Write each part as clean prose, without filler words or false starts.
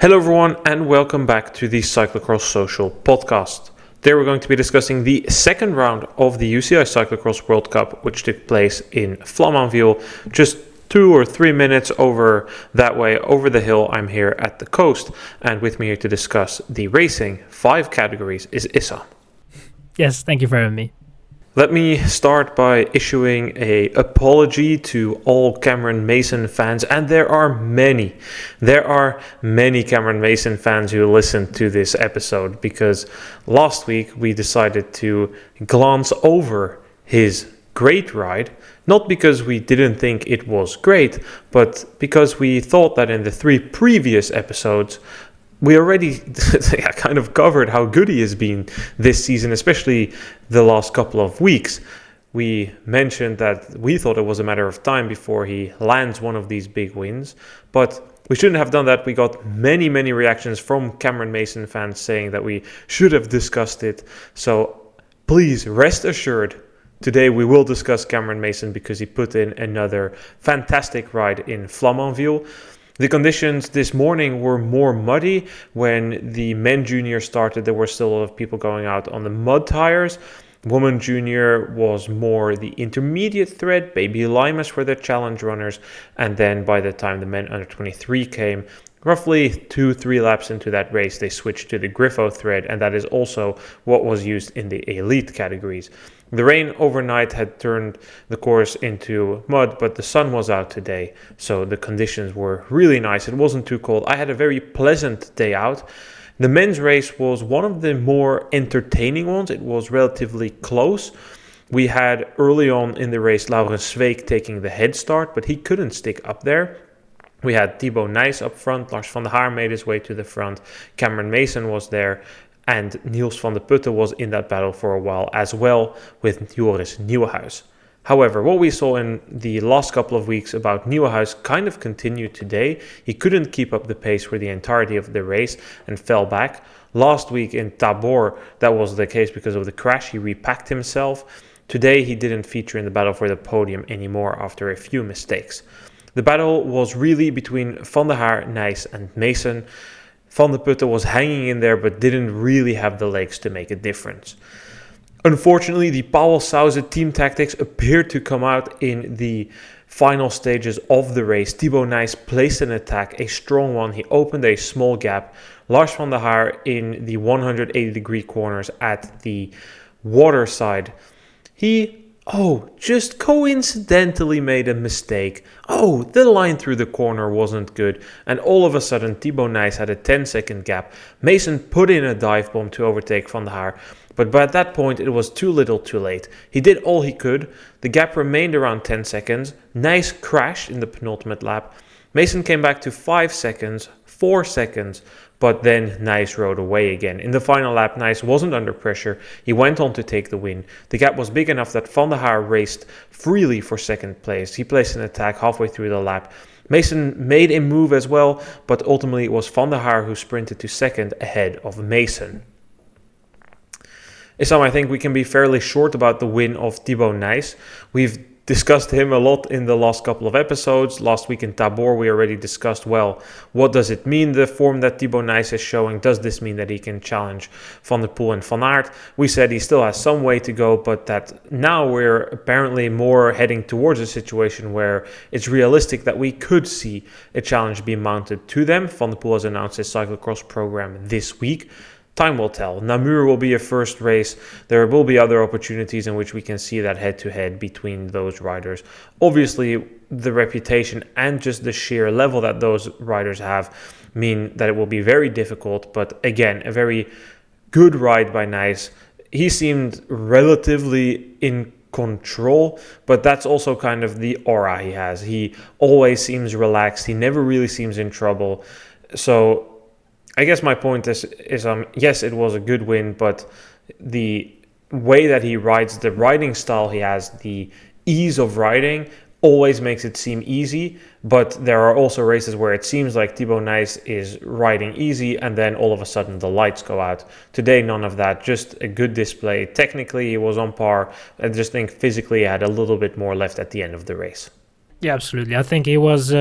Hello everyone and welcome back to the Cyclocross Social podcast. Today we're going to be discussing the second round of the UCI Cyclocross World Cup, which took place in Flamanville, just 2 or 3 minutes over that way, over the hill. I'm here at the coast, and with me here to discuss the racing 5 categories is Issam. Yes, thank you for having me. Let me start by issuing an apology to all Cameron Mason fans, and there are many Cameron Mason fans who listen to this episode, because last week we decided to glance over his great ride, not because we didn't think it was great, but because we thought that in the 3 previous episodes we already kind of covered how good he has been this season, especially the last couple of weeks. We mentioned that we thought it was a matter of time before he lands one of these big wins, but we shouldn't have done that. We got many reactions from Cameron Mason fans saying that we should have discussed it. So please rest assured, today we will discuss Cameron Mason because he put in another fantastic ride in Flamanville. The conditions this morning were more muddy. When the men junior started, there were still a lot of people going out on the mud tires. Women junior was more the intermediate thread. Baby Limas were the challenge runners. And then by the time the men under 23 came, roughly 2-3 laps into that race, they switched to the Griffo thread. And that is also what was used in the elite categories. The rain overnight had turned the course into mud, but the sun was out today, so the conditions were really nice. It wasn't too cold. I had a very pleasant day out. The men's race was one of the more entertaining ones. It was relatively close. We had early on in the race Laurens Zweek taking the head start, but he couldn't stick up there. We had Thibaut Nys up front. Lars van der Haar made his way to the front. Cameron Mason was there. And Niels van der Putten was in that battle for a while as well with Joris Nieuwenhuis. However, what we saw in the last couple of weeks about Nieuwenhuis kind of continued today. He couldn't keep up the pace for the entirety of the race and fell back. Last week in Tabor, that was the case because of the crash. He repacked himself. Today, he didn't feature in the battle for the podium anymore after a few mistakes. The battle was really between Van der Haar, Nys and Mason. Van der Putten was hanging in there but didn't really have the legs to make a difference. Unfortunately, the Powell Sauze team tactics appeared to come out in the final stages of the race. Thibaut Nys placed an attack, a strong one. He opened a small gap. Lars van der Haar in the 180-degree corners at the water side. He just coincidentally made a mistake. The line through the corner wasn't good. And all of a sudden, Thibaut Nys had a 10-second gap. Mason put in a dive bomb to overtake Van der Haar. But by that point, it was too little too late. He did all he could. The gap remained around 10 seconds. Nys crashed in the penultimate lap. Mason came back to 5 seconds, 4 seconds. But then Nys rode away again. In the final lap, Nys wasn't under pressure. He went on to take the win. The gap was big enough that Van der Haar raced freely for second place. He placed an attack halfway through the lap. Mason made a move as well, but ultimately it was Van der Haar who sprinted to second ahead of Mason. Issam, I think we can be fairly short about the win of Thibaut Nys. We've discussed him a lot in the last couple of episodes. Last week in Tabor, we already discussed, what does it mean, the form that Thibaut Nys is showing? Does this mean that he can challenge Van der Poel and Van Aert? We said he still has some way to go, but that now we're apparently more heading towards a situation where it's realistic that we could see a challenge be mounted to them. Van der Poel has announced his cyclocross program this week. Time will tell. Namur will be a first race. There will be other opportunities in which we can see that head-to-head between those riders. Obviously, the reputation and just the sheer level that those riders have mean that it will be very difficult. But again, a very good ride by Nys. He seemed relatively in control, but that's also kind of the aura he has. He always seems relaxed. He never really seems in trouble. So I guess my point is yes, it was a good win, but the way that he rides, the riding style he has, the ease of riding always makes it seem easy. But there are also races where it seems like Thibaut Nys is riding easy and then all of a sudden the lights go out. Today, none of that, just a good display. Technically, he was on par. I just think physically he had a little bit more left at the end of the race. Yeah, absolutely. I think he was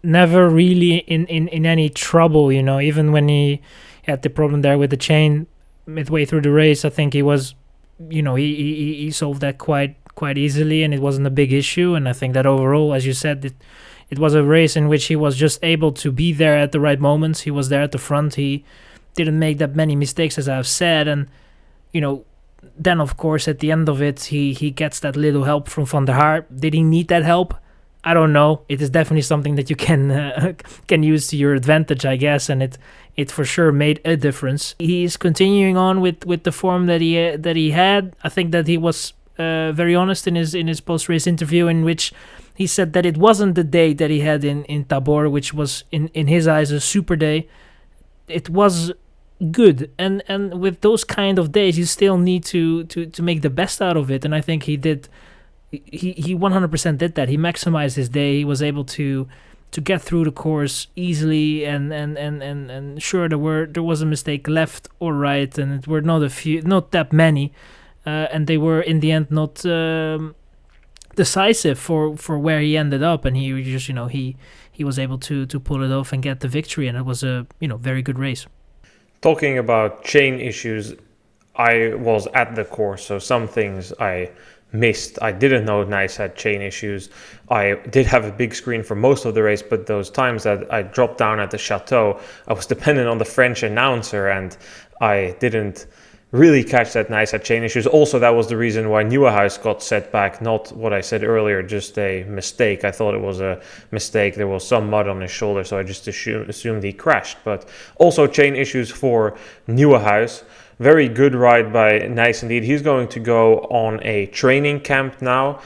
never really in any trouble, even when he had the problem there with the chain midway through the race. I think he was, he solved that quite easily, and it wasn't a big issue. And I think that overall, as you said, it was a race in which he was just able to be there at the right moments. He was there at the front. He didn't make that many mistakes, as I've said, and you know then of course at the end of it he gets that little help from Van der Haar. Did he need that help? I don't know. It is definitely something that you can use to your advantage, I guess, and it for sure made a difference. He's continuing on with the form that he had. I think that he was very honest in his post race interview, in which he said that it wasn't the day that he had in Tabor, which was in his eyes a super day. It was good, and with those kind of days you still need to make the best out of it, and I think he did. He 100% did that. He maximized his day. He was able to get through the course easily, and sure, there was a mistake left or right, and it were not that many, and they were in the end not decisive for where he ended up, and he just he was able to pull it off and get the victory, and it was a very good race. Talking about chain issues, I was at the course, so some things I missed. I didn't know Nice had chain issues. I did have a big screen for most of the race, but those times that I dropped down at the chateau, I was dependent on the French announcer, and I didn't really catch that Nice had chain issues. Also, that was the reason why Nieuwenhuis got set back. Not what I said earlier, just a mistake. I thought it was a mistake. There was some mud on his shoulder, so I just assumed he crashed. But also chain issues for Nieuwenhuis. Very good ride by Nice indeed. He's going to go on a training camp now.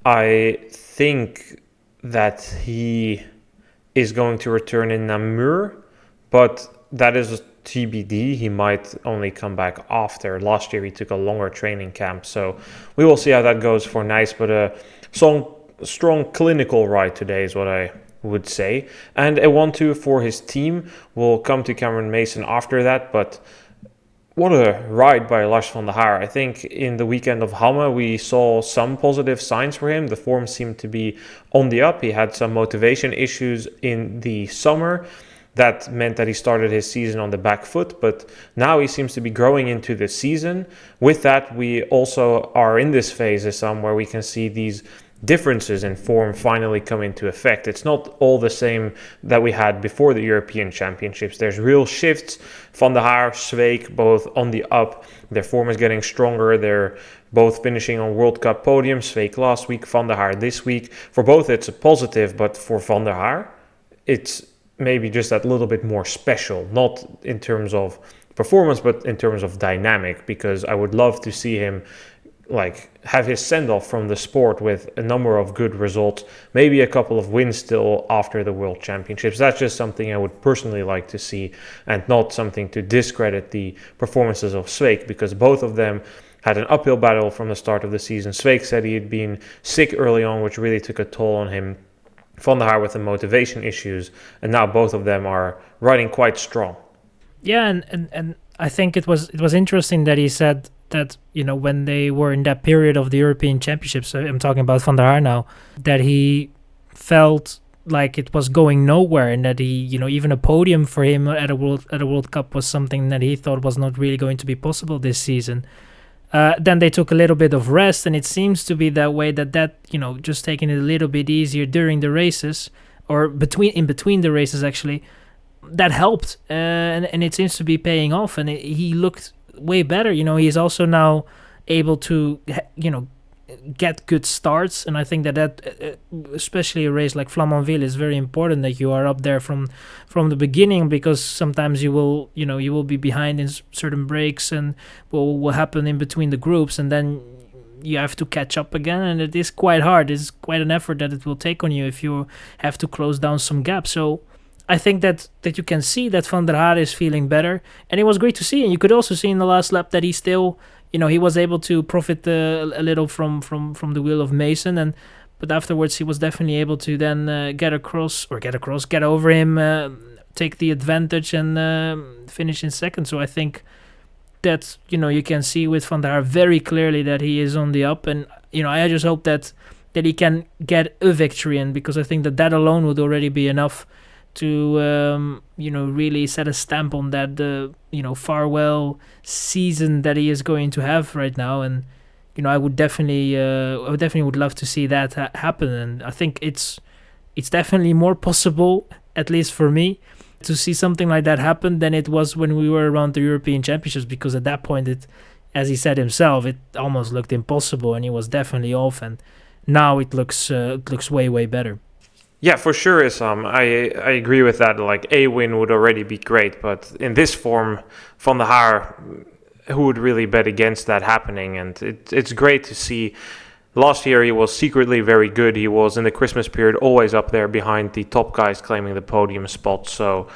I think that he is going to return in Namur, but that is TBD. He might only come back after. Last year he took a longer training camp, so we will see how that goes for Nice, but a strong clinical ride today is what I would say. And a 1-2 for his team. We'll come to Cameron Mason after that, but what a ride by Lars van der Haar. I think in the weekend of Hamme we saw some positive signs for him. The form seemed to be on the up. He had some motivation issues in the summer. That meant that he started his season on the back foot, but now he seems to be growing into the season. With that, we also are in this phase, Issam, where we can see these differences in form finally come into effect. It's not all the same that we had before the European Championships. There's real shifts. Van der Haar, Zweek, both on the up. Their form is getting stronger. They're both finishing on World Cup podiums. Zweek last week, Van der Haar this week. For both, it's a positive, but for Van der Haar, it's maybe just that little bit more special, not in terms of performance, but in terms of dynamic, because I would love to see him have his send-off from the sport with a number of good results, maybe a couple of wins still after the World Championships. That's just something I would personally like to see, and not something to discredit the performances of Zweek, because both of them had an uphill battle from the start of the season. Zweek said he had been sick early on, which really took a toll on him. Van der Haar with the motivation issues, and now both of them are riding quite strong. Yeah, and I think it was interesting that he said that, when they were in that period of the European Championships, I'm talking about Van der Haar now, that he felt like it was going nowhere, and that he, even a podium for him at a World Cup was something that he thought was not really going to be possible this season. Then they took a little bit of rest, and it seems to be that way, that just taking it a little bit easier during the races, or in between the races actually, that helped, and it seems to be paying off, and he looked way better. He's also now able to get good starts, and I think that especially a race like Flamanville is very important, that you are up there from the beginning, because sometimes you will be behind in certain breaks, and will happen in between the groups, and then you have to catch up again, and it is quite hard. It's quite an effort that it will take on you if you have to close down some gaps. So I think that you can see that Van der Haar is feeling better, and it was great to see. And you could also see in the last lap that he still, he was able to profit a little from the wheel of Mason, but afterwards he was definitely able to then get over him, take the advantage, and finish in second. So I think that you can see with Van der Haar very clearly that he is on the up, and I just hope that that he can get a victory in, because I think that alone would already be enough to really set a stamp on that farewell season that he is going to have right now. And I would definitely would love to see that happen. And I think it's definitely more possible, at least for me, to see something like that happen than it was when we were around the European Championships, because at that point, it, as he said himself, it almost looked impossible, and he was definitely off. And now it looks way better. Yeah, for sure, Issam. I agree with that. Like, a win would already be great, but in this form, Van der Haar, who would really bet against that happening? And it's great to see. Last year, he was secretly very good. He was, in the Christmas period, always up there behind the top guys claiming the podium spot. So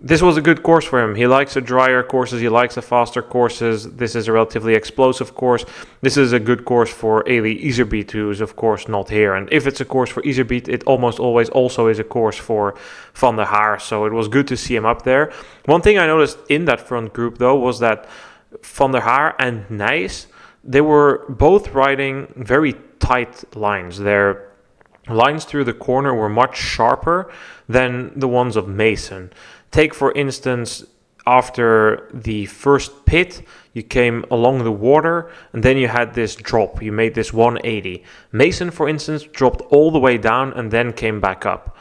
this was a good course for him. He likes the drier courses. He likes the faster courses. This is a relatively explosive course. This is a good course for Eli Iserbyt, who is, of course, not here. And if it's a course for Iserbyt, it almost always also is a course for Van der Haar. So it was good to see him up there. One thing I noticed in that front group, though, was that Van der Haar and Nys, they were both riding very tight lines. Their lines through the corner were much sharper than the ones of Mason. Take, for instance, after the first pit, you came along the water, and then you had this drop. You made this 180. Mason, for instance, dropped all the way down and then came back up.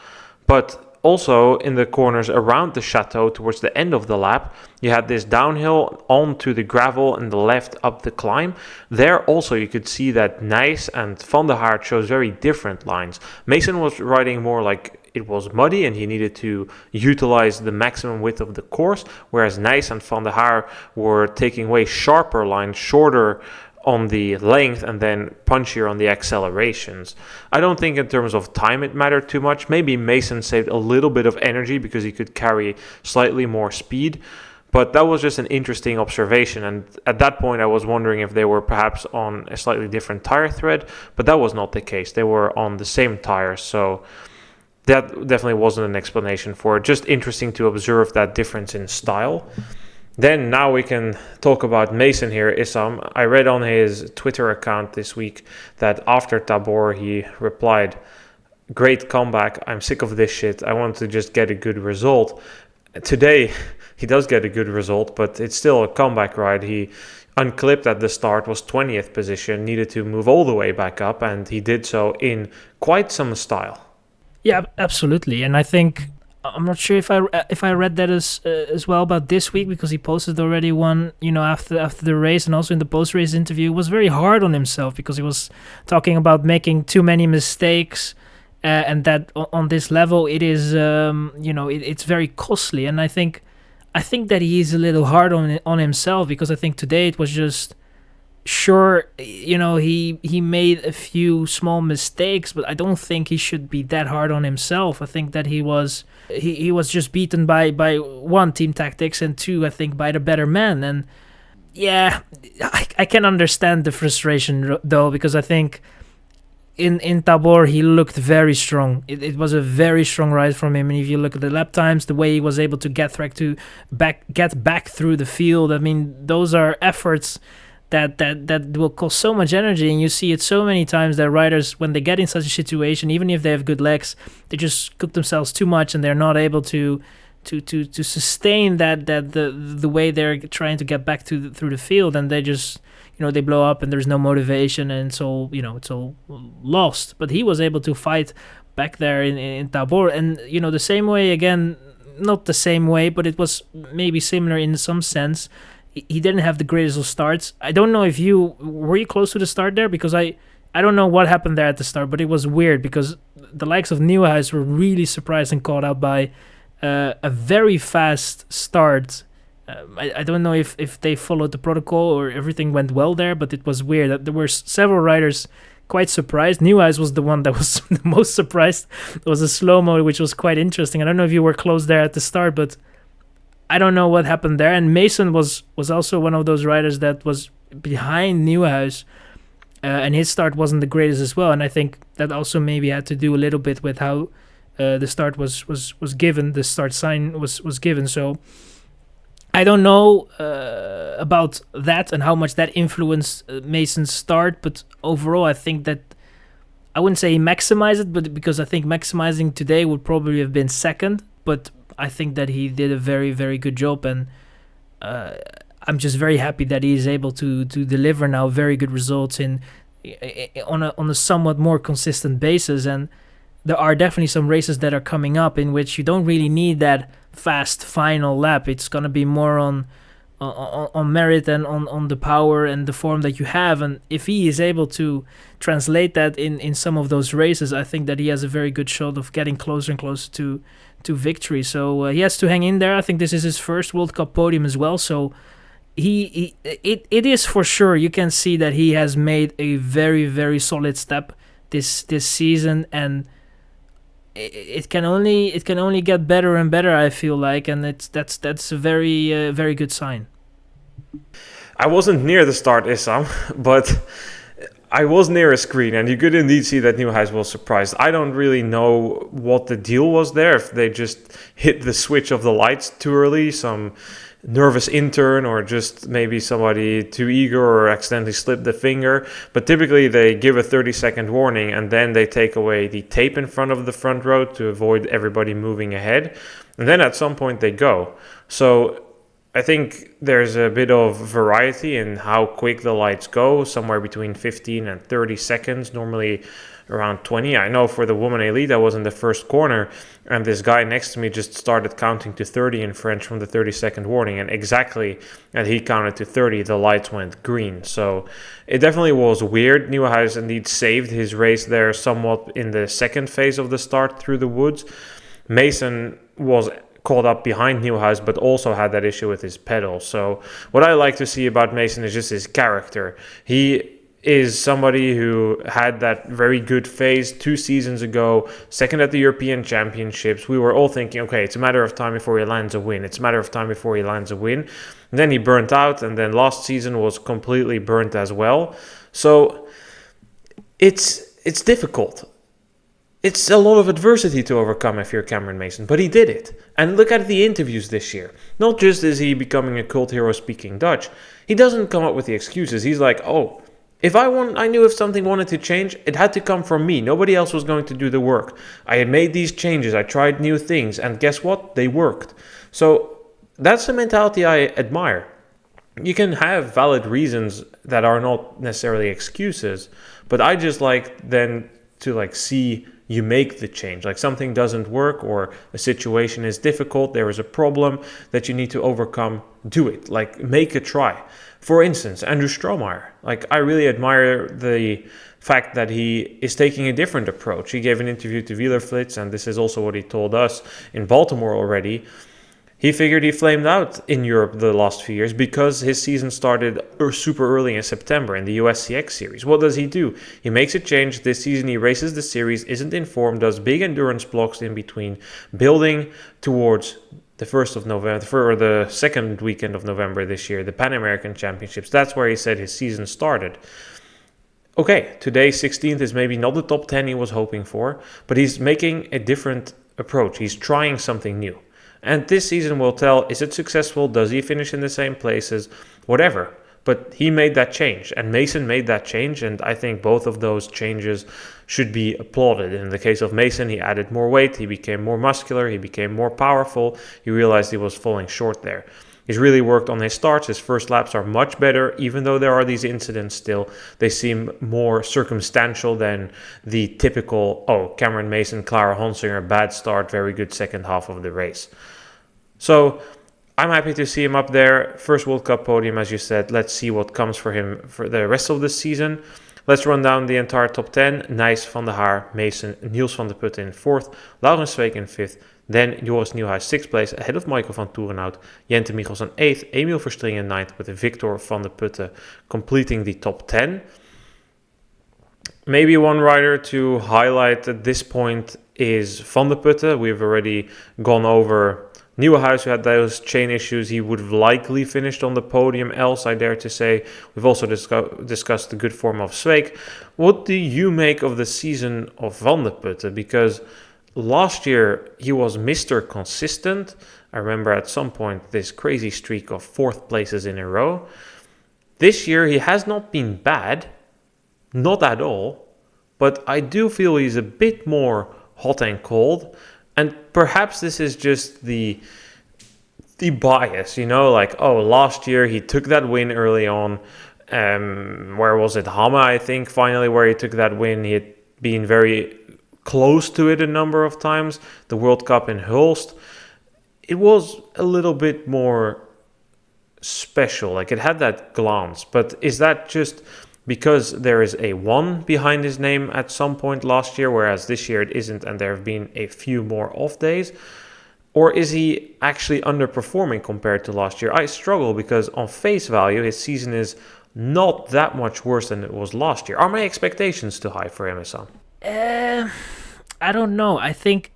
But also in the corners around the chateau towards the end of the lap, you had this downhill onto the gravel and the left up the climb. There also you could see that Nys and Van der Haar chose very different lines. Mason was riding more like it was muddy and he needed to utilize the maximum width of the course, whereas Nys and Van der Haar were taking way sharper lines, shorter on the length and then punchier on the accelerations. I don't think in terms of time it mattered too much. Maybe Mason saved a little bit of energy because he could carry slightly more speed, but that was just an interesting observation. And at that point I was wondering if they were perhaps on a slightly different tire thread, but that was not the case. They were on the same tires, so that definitely wasn't an explanation for it. Just interesting to observe that difference in style. Then now we can talk about Mason here, Issam. I read on his Twitter account this week that after Tabor he replied, "Great comeback. I'm sick of this shit. I want to just get a good result." Today he does get a good result, but it's still a comeback ride. He unclipped at the start, was 20th position, needed to move all the way back up, and he did so in quite some style. Yeah, absolutely. And I think, I'm not sure if I read that as well about this week, because he posted already one, after the race, and also in the post-race interview, was very hard on himself because he was talking about making too many mistakes, and that on this level it is, it's very costly. And I think that he is a little hard on himself, because I think today it was just, sure, he made a few small mistakes, but I don't think he should be that hard on himself. I think that he was just beaten by one, team tactics, and two, I think, by the better man. And yeah, I can understand the frustration though, because I think in Tabor he looked very strong. It was a very strong ride from him, and if you look at the lap times, the way he was able to get back through the field, I mean, those are efforts that will cost so much energy. And you see it so many times that riders, when they get in such a situation, even if they have good legs, they just cook themselves too much, and they're not able to sustain that the way they're trying to get back through the field, and they just they blow up, and there's no motivation, and it's all lost. But he was able to fight back there in Tabor, and the same way, again, not the same way, but it was maybe similar in some sense. He didn't have the greatest of starts. I don't know if were you close to the start there, because I don't know what happened there at the start, but it was weird because the likes of Nieuwenhuis were really surprised and caught out by a very fast start. I don't know if they followed the protocol or everything went well there, but it was weird. There were several riders quite surprised. Nieuwenhuis was the one that was the most surprised. It was a slow-mo, which was quite interesting. I don't know if you were close there at the start, but I don't know what happened there. And Mason was also one of those riders that was behind Nieuwenhuis, and his start wasn't the greatest as well. And I think that also maybe had to do a little bit with how the start was given, the start sign was given. So I don't know about that and how much that influenced Mason's start, but overall I think that I wouldn't say he maximized it, but because I think maximizing today would probably have been second. But I think that he did a very, very good job, and I'm just very happy that he is able to deliver now very good results on a somewhat more consistent basis. And there are definitely some races that are coming up in which you don't really need that fast final lap. It's gonna be more on merit and on the power and the form that you have. And if he is able to translate that in some of those races, I think that he has a very good shot of getting closer and closer to victory. So he has to hang in there. I think this is his first World Cup podium as well. So it is for sure. You can see that he has made a very, very solid step this season, and it can only get better and better, I feel like, and that's a very very good sign. I wasn't near the start, Issam, but I was near a screen, and you could indeed see that Nieuwhuis was surprised. I don't really know what the deal was there, if they just hit the switch of the lights too early, some nervous intern, or just maybe somebody too eager or accidentally slipped the finger. But typically they give a 30-second warning, and then they take away the tape in front of the front row to avoid everybody moving ahead, and then at some point they go. So I think there's a bit of variety in how quick the lights go, somewhere between 15 and 30 seconds, normally around 20. I know for the woman elite, I was in the first corner, and this guy next to me just started counting to 30 in French from the 30-second warning, and exactly as he counted to 30, the lights went green. So it definitely was weird. Nieuwhuis indeed saved his race there somewhat in the second phase of the start through the woods. Mason was caught up behind Nieuwhuis, but also had that issue with his pedal. So what I like to see about Mason is just his character. He is somebody who had that very good phase 2 seasons ago, second at the European Championships. We were all thinking, okay, it's a matter of time before he lands a win. It's a matter of time before he lands a win. And then he burnt out, and then last season was completely burnt as well. So it's difficult. It's a lot of adversity to overcome if you're Cameron Mason, but he did it. And look at the interviews this year. Not just is he becoming a cult hero speaking Dutch, he doesn't come up with the excuses. He's like, oh, if I knew if something wanted to change, it had to come from me. Nobody else was going to do the work. I had made these changes, I tried new things, and guess what? They worked. So that's the mentality I admire. You can have valid reasons that are not necessarily excuses, but I just like then to see you make the change. Like something doesn't work, or a situation is difficult, there is a problem that you need to overcome, do it. Like make a try. For instance, Andrew Strohmeyer. I really admire the fact that he is taking a different approach. He gave an interview to Wielerflits, and this is also what he told us in Baltimore already. He figured he flamed out in Europe the last few years because his season started super early in September in the USCX series. What does he do? He makes a change. This season he races the series, isn't informed, does big endurance blocks in between, building towards the 1st of November, or the second weekend of November this year, the Pan American Championships. That's where he said his season started. Okay, today 16th is maybe not the top 10 he was hoping for, but he's making a different approach. He's trying something new. And this season will tell, is it successful? Does he finish in the same places? Whatever. But he made that change, and Mason made that change, and I think both of those changes should be applauded. In the case of Mason, he added more weight, he became more muscular, he became more powerful, he realized he was falling short there. He's really worked on his starts. His first laps are much better, even though there are these incidents still. They seem more circumstantial than the typical, Cameron Mason, Clara Honsinger, bad start, very good second half of the race. So I'm happy to see him up there. First World Cup podium, as you said. Let's see what comes for him for the rest of the season. Let's run down the entire top 10. Nys, Van der Haar, Mason, Niels van der Putten in 4th, Laurens Sweeck in 5th. Then Joris Nieuwhuis 6th place ahead of Michael van Toerenhout. Jente Michels in 8th, Emil Verstring in 9th, with Victor van der Putten completing the top 10. Maybe one rider to highlight at this point is Van der Putten. We've already gone over Nieuwenhuis, who had those chain issues. He would have likely finished on the podium else, I dare to say. We've also discussed the good form of Sweeck. What do you make of the season of Van der Putten? Because last year he was Mr. Consistent. I remember at some point this crazy streak of 4th places in a row. This year he has not been bad, not at all, but I do feel he's a bit more hot and cold. And perhaps this is just the bias, like, oh, last year he took that win early on. Where was it? Hama, I think, finally, where he took that win. He had been very close to it a number of times. The World Cup in Hulst, it was a little bit more special. Like, it had that glance. But is that just because there is a 1 behind his name at some point last year, whereas this year it isn't, and there have been a few more off days? Or is he actually underperforming compared to last year? I struggle because on face value, his season is not that much worse than it was last year. Are my expectations too high for him, Issam? I don't know. I think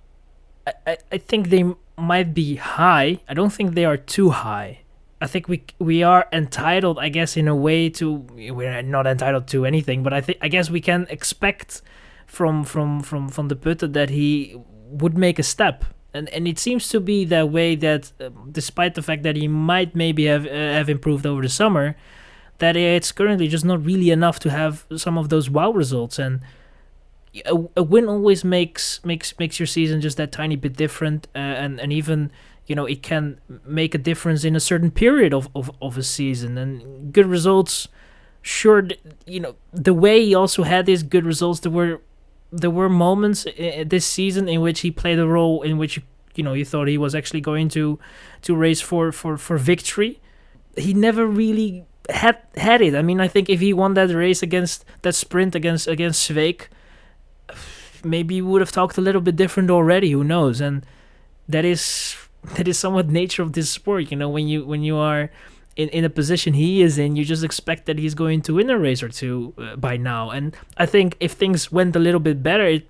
they might be high. I don't think they are too high. I think we are entitled, I guess, in a way to. We're not entitled to anything, but I guess we can expect from the Putte that he would make a step. And it seems to be that way, that despite the fact that he might maybe have improved over the summer, that it's currently just not really enough to have some of those wow results. And a win always makes your season just that tiny bit different, and even it can make a difference in a certain period of a season. And good results, sure, the way he also had his good results, there were moments this season in which he played a role in which you thought he was actually going to race for victory. He never really had it. I mean, I think if he won that race that sprint against Sveik, maybe he would have talked a little bit different already. Who knows? And that is somewhat nature of this sport. When you are in a position he is in, you just expect that he's going to win a race or two by now. And I think if things went a little bit better, it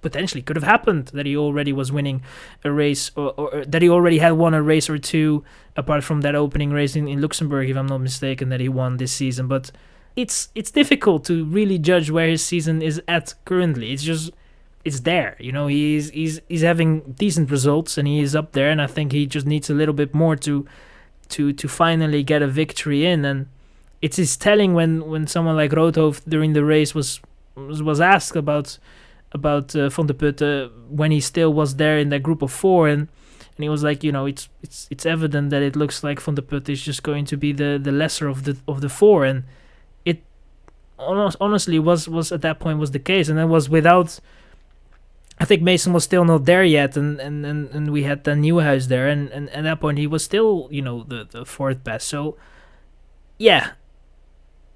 potentially could have happened that he already was winning a race, or that he already had won a race or two, apart from that opening race in Luxembourg, if I'm not mistaken, that he won this season. But it's difficult to really judge where his season is at currently. It's there, he's having decent results and he is up there, and I think he just needs a little bit more to finally get a victory in. And it is telling when someone like Roodhooft during the race was asked about Van de Putte when he still was there in that group of 4, and he was like, it's evident that it looks like Van de Putte is just going to be the lesser of the 4, and it honestly was at that point was the case. And that was without, I think Mason was still not there yet, and we had the Nieuwenhuis there, and at that point he was still the 4th best. So yeah,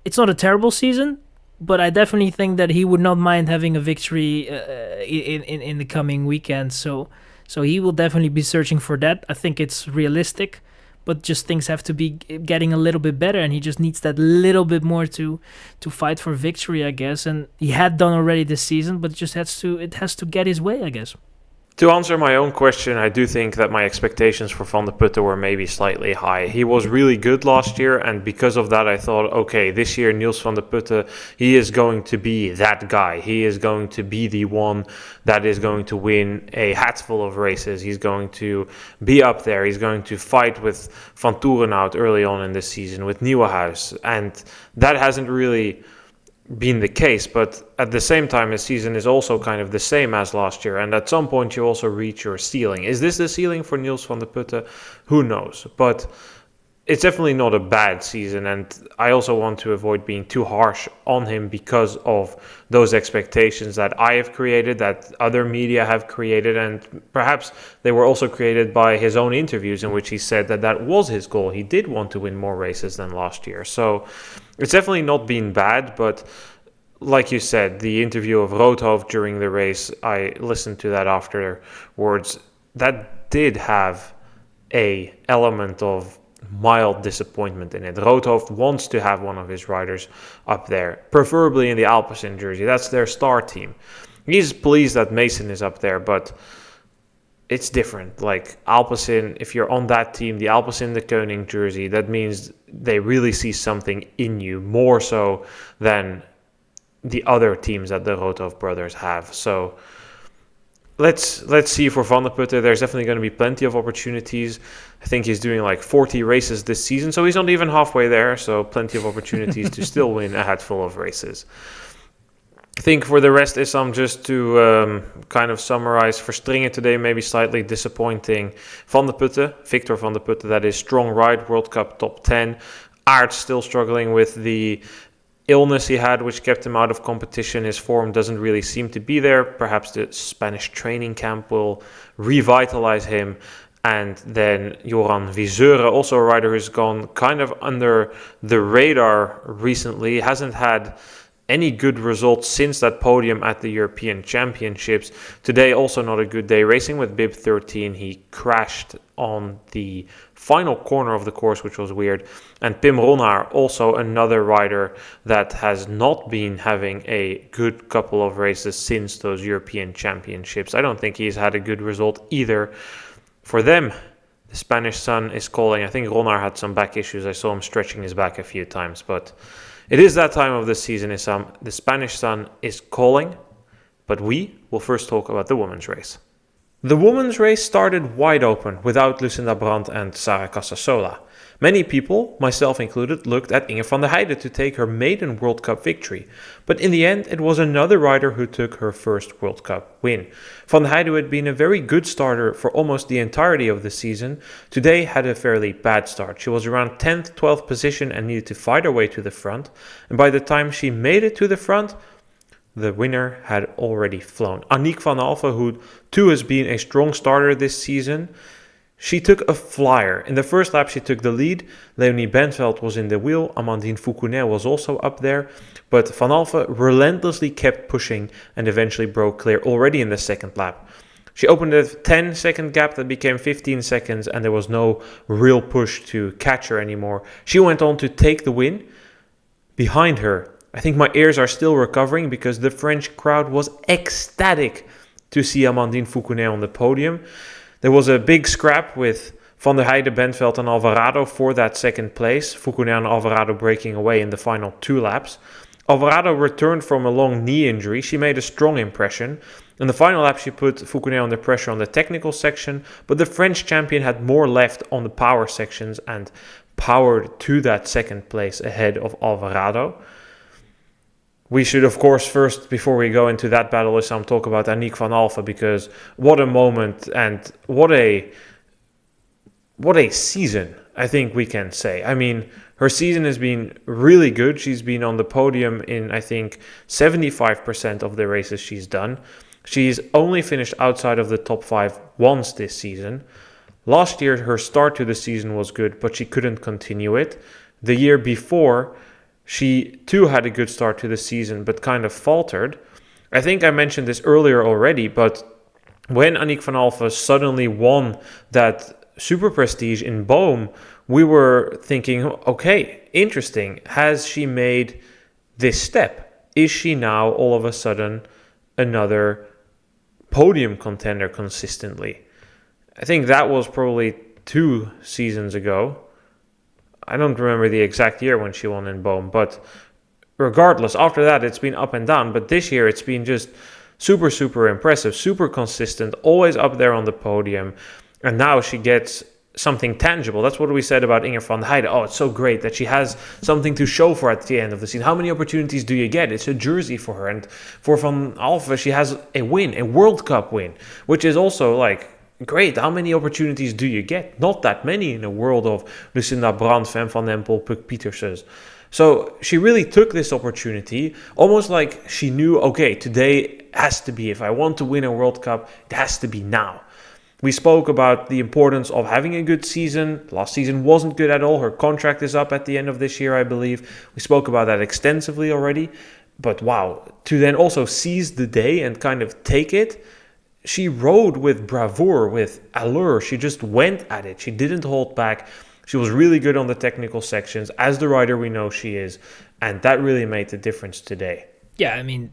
it's not a terrible season, but I definitely think that he would not mind having a victory in the coming weekend. So he will definitely be searching for that. I think it's realistic, but just things have to be getting a little bit better, and he just needs that little bit more to fight for victory, I guess. And he had done already this season, but it has to get his way, I guess. To answer my own question, I do think that my expectations for Van de Putte were maybe slightly high. He was really good last year, and because of that I thought, okay, this year Niels van de Putte, he is going to be that guy. He is going to be the one that is going to win a hatful of races. He's going to be up there. He's going to fight with Van Toerenhout early on in the season, with Nieuwenhuis, and that hasn't really been the case. But at the same time, his season is also kind of the same as last year, and at some point you also reach your ceiling. Is this the ceiling for Niels van de Putte? Who knows? But it's definitely not a bad season, and I also want to avoid being too harsh on him because of those expectations that I have created, that other media have created, and perhaps they were also created by his own interviews in which he said that was his goal. He did want to win more races than last year. So it's definitely not been bad, but like you said, the interview of Roodhooft during the race, I listened to that afterwards. That did have a element of mild disappointment in it. Roodhooft wants to have one of his riders up there, preferably in the Alphen jersey. That's their star team. He's pleased that Mason is up there, but it's different. Like Alpecin, if you're on that team, the Alpecin, the Koning jersey, that means they really see something in you, more so than the other teams that the Roodhooft brothers have. So let's see for Van de Putte. There's definitely going to be plenty of opportunities. I think he's doing like 40 races this season, so he's not even halfway there. So plenty of opportunities to still win a hatful of races. I think for the rest, Issam, just to kind of summarize, Verstringen today maybe slightly disappointing. Van der Putte, Victor van der Putte, that is strong ride, World Cup top 10. Aert still struggling with the illness he had, which kept him out of competition. His form doesn't really seem to be there. Perhaps the Spanish training camp will revitalize him. And then Joran Wiesure, also a rider who's gone kind of under the radar recently, hasn't had any good results since that podium at the European Championships. Today also not a good day. Racing with bib 13, he crashed on the final corner of the course, which was weird. And Pim Ronhaar, also another rider that has not been having a good couple of races since those European Championships. I don't think he's had a good result either. For them, the Spanish sun is calling. I think Ronhaar had some back issues. I saw him stretching his back a few times, but it is that time of the season, Issam. The Spanish sun is calling, but we will first talk about the women's race. The women's race started wide open without Lucinda Brandt and Sara Casasola. Many people, myself included, looked at Inge van der Heijden to take her maiden World Cup victory, but in the end it was another rider who took her first World Cup win. Van der Heijden, who had been a very good starter for almost the entirety of the season, today had a fairly bad start. She was around 10th, 12th position and needed to fight her way to the front, and by the time she made it to the front, the winner had already flown. Aniek van Alphen, who too has been a strong starter this season, she took a flyer. In the first lap, she took the lead. Leonie Bentveld was in the wheel. Amandine Fouquenet was also up there. But Van Alphen relentlessly kept pushing and eventually broke clear already in the second lap. She opened a 10-second gap that became 15 seconds, and there was no real push to catch her anymore. She went on to take the win. Behind her, I think my ears are still recovering because the French crowd was ecstatic to see Amandine Fouquenet on the podium. There was a big scrap with Van der Heijden, Bentveld and Alvarado for that second place. Fouquenet and Alvarado breaking away in the final 2 laps. Alvarado returned from a long knee injury. She made a strong impression. In the final lap, she put Fouquenet under pressure on the technical section, but the French champion had more left on the power sections and powered to that second place ahead of Alvarado. We should, of course, first, before we go into that battle, Issam, talk about Aniek van Alphen, because what a moment and what a season, I think we can say. I mean, her season has been really good. She's been on the podium in, I think, 75% of the races she's done. She's only finished outside of the top 5 once this season. Last year, her start to the season was good, but she couldn't continue it. The year before, she too had a good start to the season, but kind of faltered. I think I mentioned this earlier already, but when Aniek van Alphen suddenly won that Super Prestige in Boom, we were thinking, okay, interesting. Has she made this step? Is she now all of a sudden another podium contender consistently? I think that was probably 2 seasons ago. I don't remember the exact year when she won in Boom, but regardless, after that it's been up and down. But this year it's been just super, super impressive, super consistent, always up there on the podium. And now she gets something tangible. That's what we said about Inge van der Heijden. Oh, it's so great that she has something to show for at the end of the season. How many opportunities do you get? It's a jersey for her. And for Van Alphen, she has a win, a World Cup win, which is also like, great. How many opportunities do you get? Not that many in a world of Lucinda Brandt, Fem van Empel, Puk Pietersen. So she really took this opportunity, almost like she knew, okay, today has to be, if I want to win a World Cup, it has to be now. We spoke about the importance of having a good season. Last season wasn't good at all. Her contract is up at the end of this year, I believe. We spoke about that extensively already. But wow, to then also seize the day and kind of take it, she rode with bravura, with allure. She just went at it. She didn't hold back. She was really good on the technical sections, as the rider we know she is, and that really made the difference today. Yeah, I mean,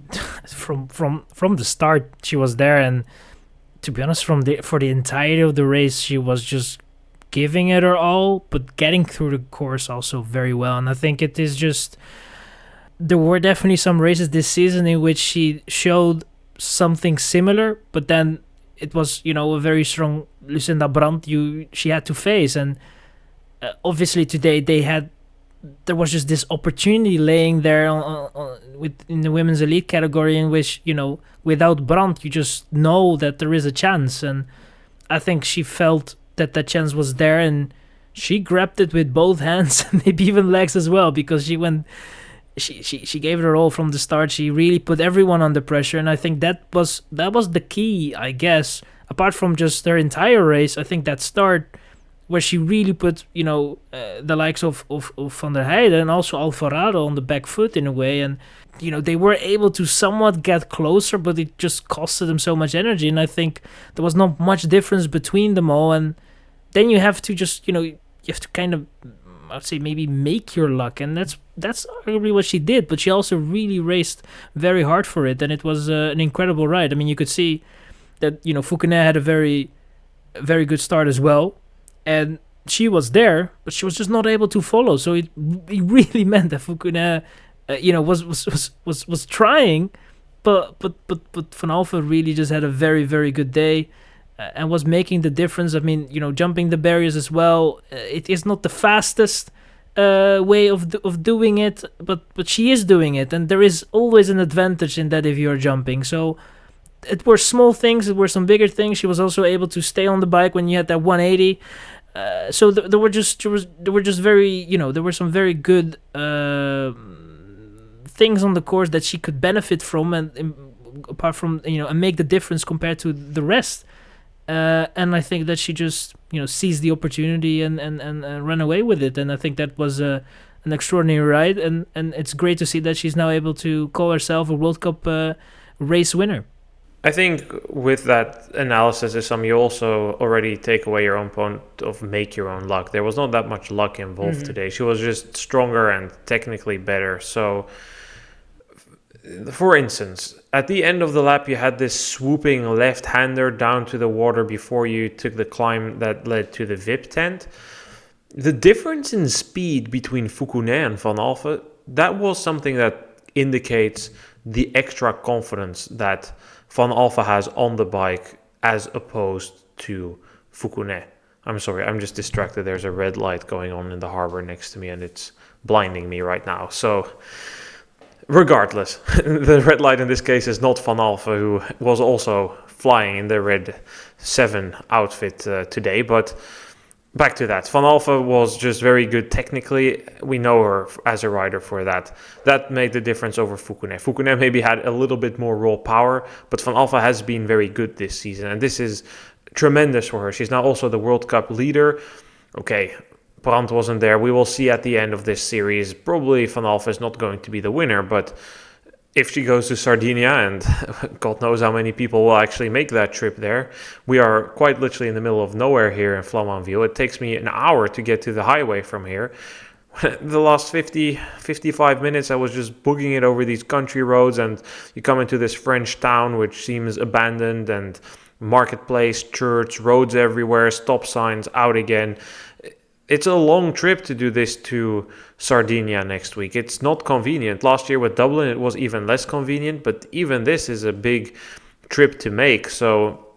from the start, she was there, and to be honest, for the entirety of the race, she was just giving it her all, but getting through the course also very well. And I think it is just, there were definitely some races this season in which she showed something similar, but then it was, a very strong Lucinda Brandt she had to face. And obviously today they had there was just this opportunity laying there in the women's elite category, in which, without Brandt, you just know that there is a chance. And I think she felt that chance was there, and she grabbed it with both hands, maybe even legs as well, because she gave it her all from the start. She really put everyone under pressure, and I think that was the key, I guess. Apart from just her entire race, I think that start where she really put, the likes of Van der Heijden and also Alvarado on the back foot in a way, and they were able to somewhat get closer, but it just costed them so much energy, and I think there was not much difference between them all. And then you have to just, you have to kind of, I'd say, maybe make your luck, and that's arguably what she did. But she also really raced very hard for it, and it was an incredible ride. I mean, you could see that Fouquenet had a very, very good start as well, and she was there, but she was just not able to follow. So it really meant that Fouquenet, was trying, but Van Alphen really just had a very, very good day. And was making the difference. I mean, jumping the barriers as well. It is not the fastest way of doing it, but she is doing it, and there is always an advantage in that if you are jumping. So it were small things, it were some bigger things. She was also able to stay on the bike when you had that 180. So there were just very, there were some very good things on the course that she could benefit from, and apart from and make the difference compared to the rest. And I think that she just, seized the opportunity and ran away with it. And I think that was an extraordinary ride. And it's great to see that she's now able to call herself a World Cup race winner. I think with that analysis, Issam, you also already take away your own point of make your own luck. There was not that much luck involved today. She was just stronger and technically better. So, for instance, at the end of the lap, you had this swooping left-hander down to the water before you took the climb that led to the VIP tent. The difference in speed between Fouquenet and Van Alphen, that was something that indicates the extra confidence that Van Alphen has on the bike as opposed to Fouquenet. I'm sorry, I'm just distracted. There's a red light going on in the harbor next to me, and it's blinding me right now. So, regardless, the red light in this case is not Van Alphen, who was also flying in the red 7 outfit today. But back to that. Van Alphen was just very good technically. We know her as a rider for that. That made the difference over Fouquenet. Fouquenet maybe had a little bit more raw power, but Van Alphen has been very good this season, and this is tremendous for her. She's now also the World Cup leader. Okay, Brandt wasn't there. We will see at the end of this series. Probably Van Alphen is not going to be the winner, but if she goes to Sardinia, and God knows how many people will actually make that trip there. We are quite literally in the middle of nowhere here in Flamanville. It takes me an hour to get to the highway from here. The last 55 minutes, I was just boogieing it over these country roads, and you come into this French town which seems abandoned, and marketplace, church, roads everywhere, stop signs, out again. It's a long trip to do this to Sardinia next week. It's not convenient. Last year with Dublin, it was even less convenient, but even this is a big trip to make. So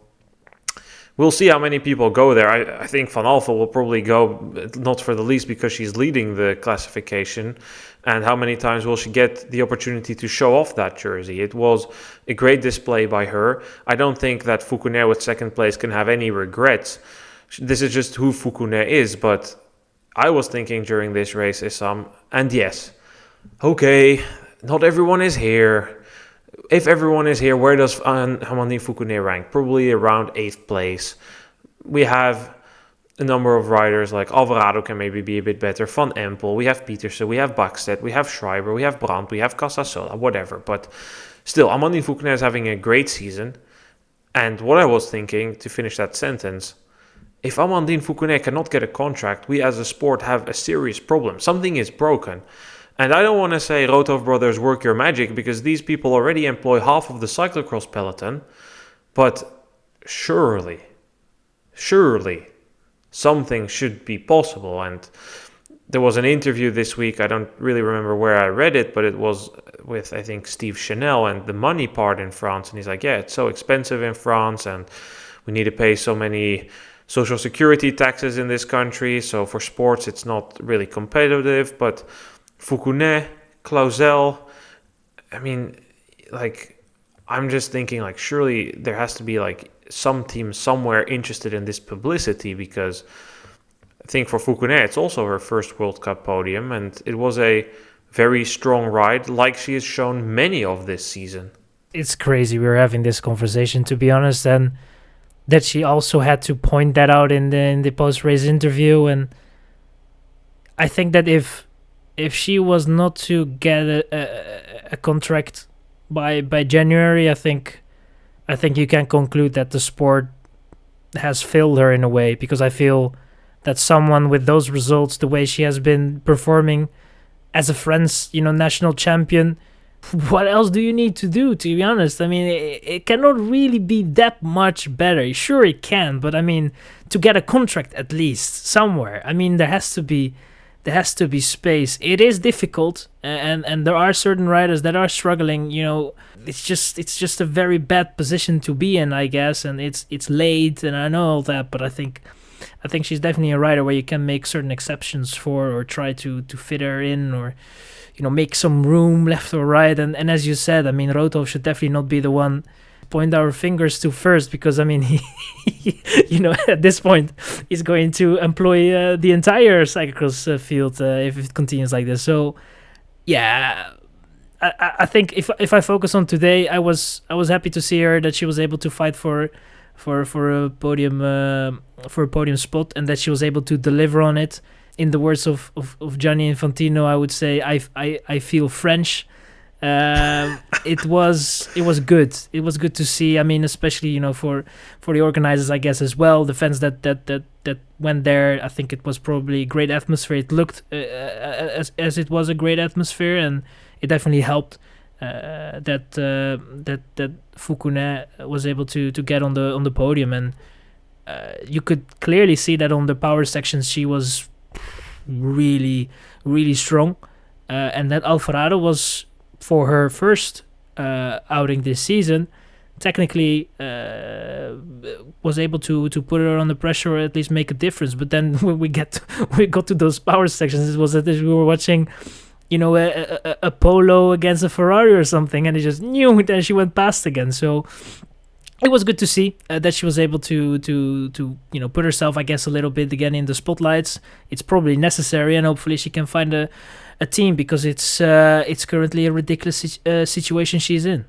we'll see how many people go there. I think Van Alphen will probably go, not for the least because she's leading the classification. And how many times will she get the opportunity to show off that jersey? It was a great display by her. I don't think that Fouquenet with second place can have any regrets. This is just who Fouquenet is, but I was thinking during this race, Issam, and yes, okay, not everyone is here. If everyone is here, where does Amandine Fouquenet rank? Probably around 8th place. We have a number of riders like Alvarado can maybe be a bit better, Van Empel, we have Pietersen, we have Bakstedt, we have Schreiber, we have Brandt, we have Casasola, whatever. But still, Amandine Fouquenet is having a great season. And what I was thinking, to finish that sentence, if Amandine Fouquenet cannot get a contract, we as a sport have a serious problem. Something is broken. And I don't want to say, Rotov brothers, work your magic, because these people already employ half of the cyclocross peloton. But surely, something should be possible. And there was an interview this week, I don't really remember where I read it, but it was with, I think, Steve Chanel and the money part in France. And he's like, yeah, it's so expensive in France, and we need to pay so social security taxes in this country. So for sports, it's not really competitive. But Fouquenet, Clausel, I mean, like, I'm just thinking, like, surely there has to be, like, some team somewhere interested in this publicity, because I think for Fouquenet, it's also her first World Cup podium, and it was a very strong ride, like she has shown many of this season. It's crazy we were having this conversation, to be honest, and that she also had to point that out in the post-race interview. And I think that if she was not to get a contract by January, I think you can conclude that the sport has failed her in a way, because I feel that someone with those results, the way she has been performing as a France, national champion, what else do you need to do, to be honest? I mean, it cannot really be that much better. Sure, it can, but I mean, to get a contract at least somewhere, I mean, there has to be space. It is difficult, and there are certain riders that are struggling. It's just a very bad position to be in, I guess, and it's late, and I know all that, but I think she's definitely a rider where you can make certain exceptions for, or try to fit her in, or make some room left or right. And as you said, I mean, Roto should definitely not be the one point our fingers to first, because I mean, he at this point he's going to employ the entire cyclocross field if it continues like this. So yeah, I think if I focus on today, I was happy to see her, that she was able to fight for a podium spot, and that she was able to deliver on it. In the words of Gianni Infantino, I would say I feel French. It was good. It was good to see. I mean, especially for the organizers, I guess, as well. The fans that went there, I think it was probably a great atmosphere. It looked as it was a great atmosphere, and it definitely helped that Fouquenet was able to get on the podium, and you could clearly see that on the power sections she was really, really strong, and that Alvarado was, for her first outing this season, technically was able to put her under pressure, or at least make a difference. But then when we got to those power sections, it was as if we were watching a Polo against a Ferrari or something, and it just then she went past again. So it was good to see that she was able to put herself, I guess, a little bit again in the spotlights. It's probably necessary, and hopefully she can find a team, because it's currently a ridiculous situation she's in.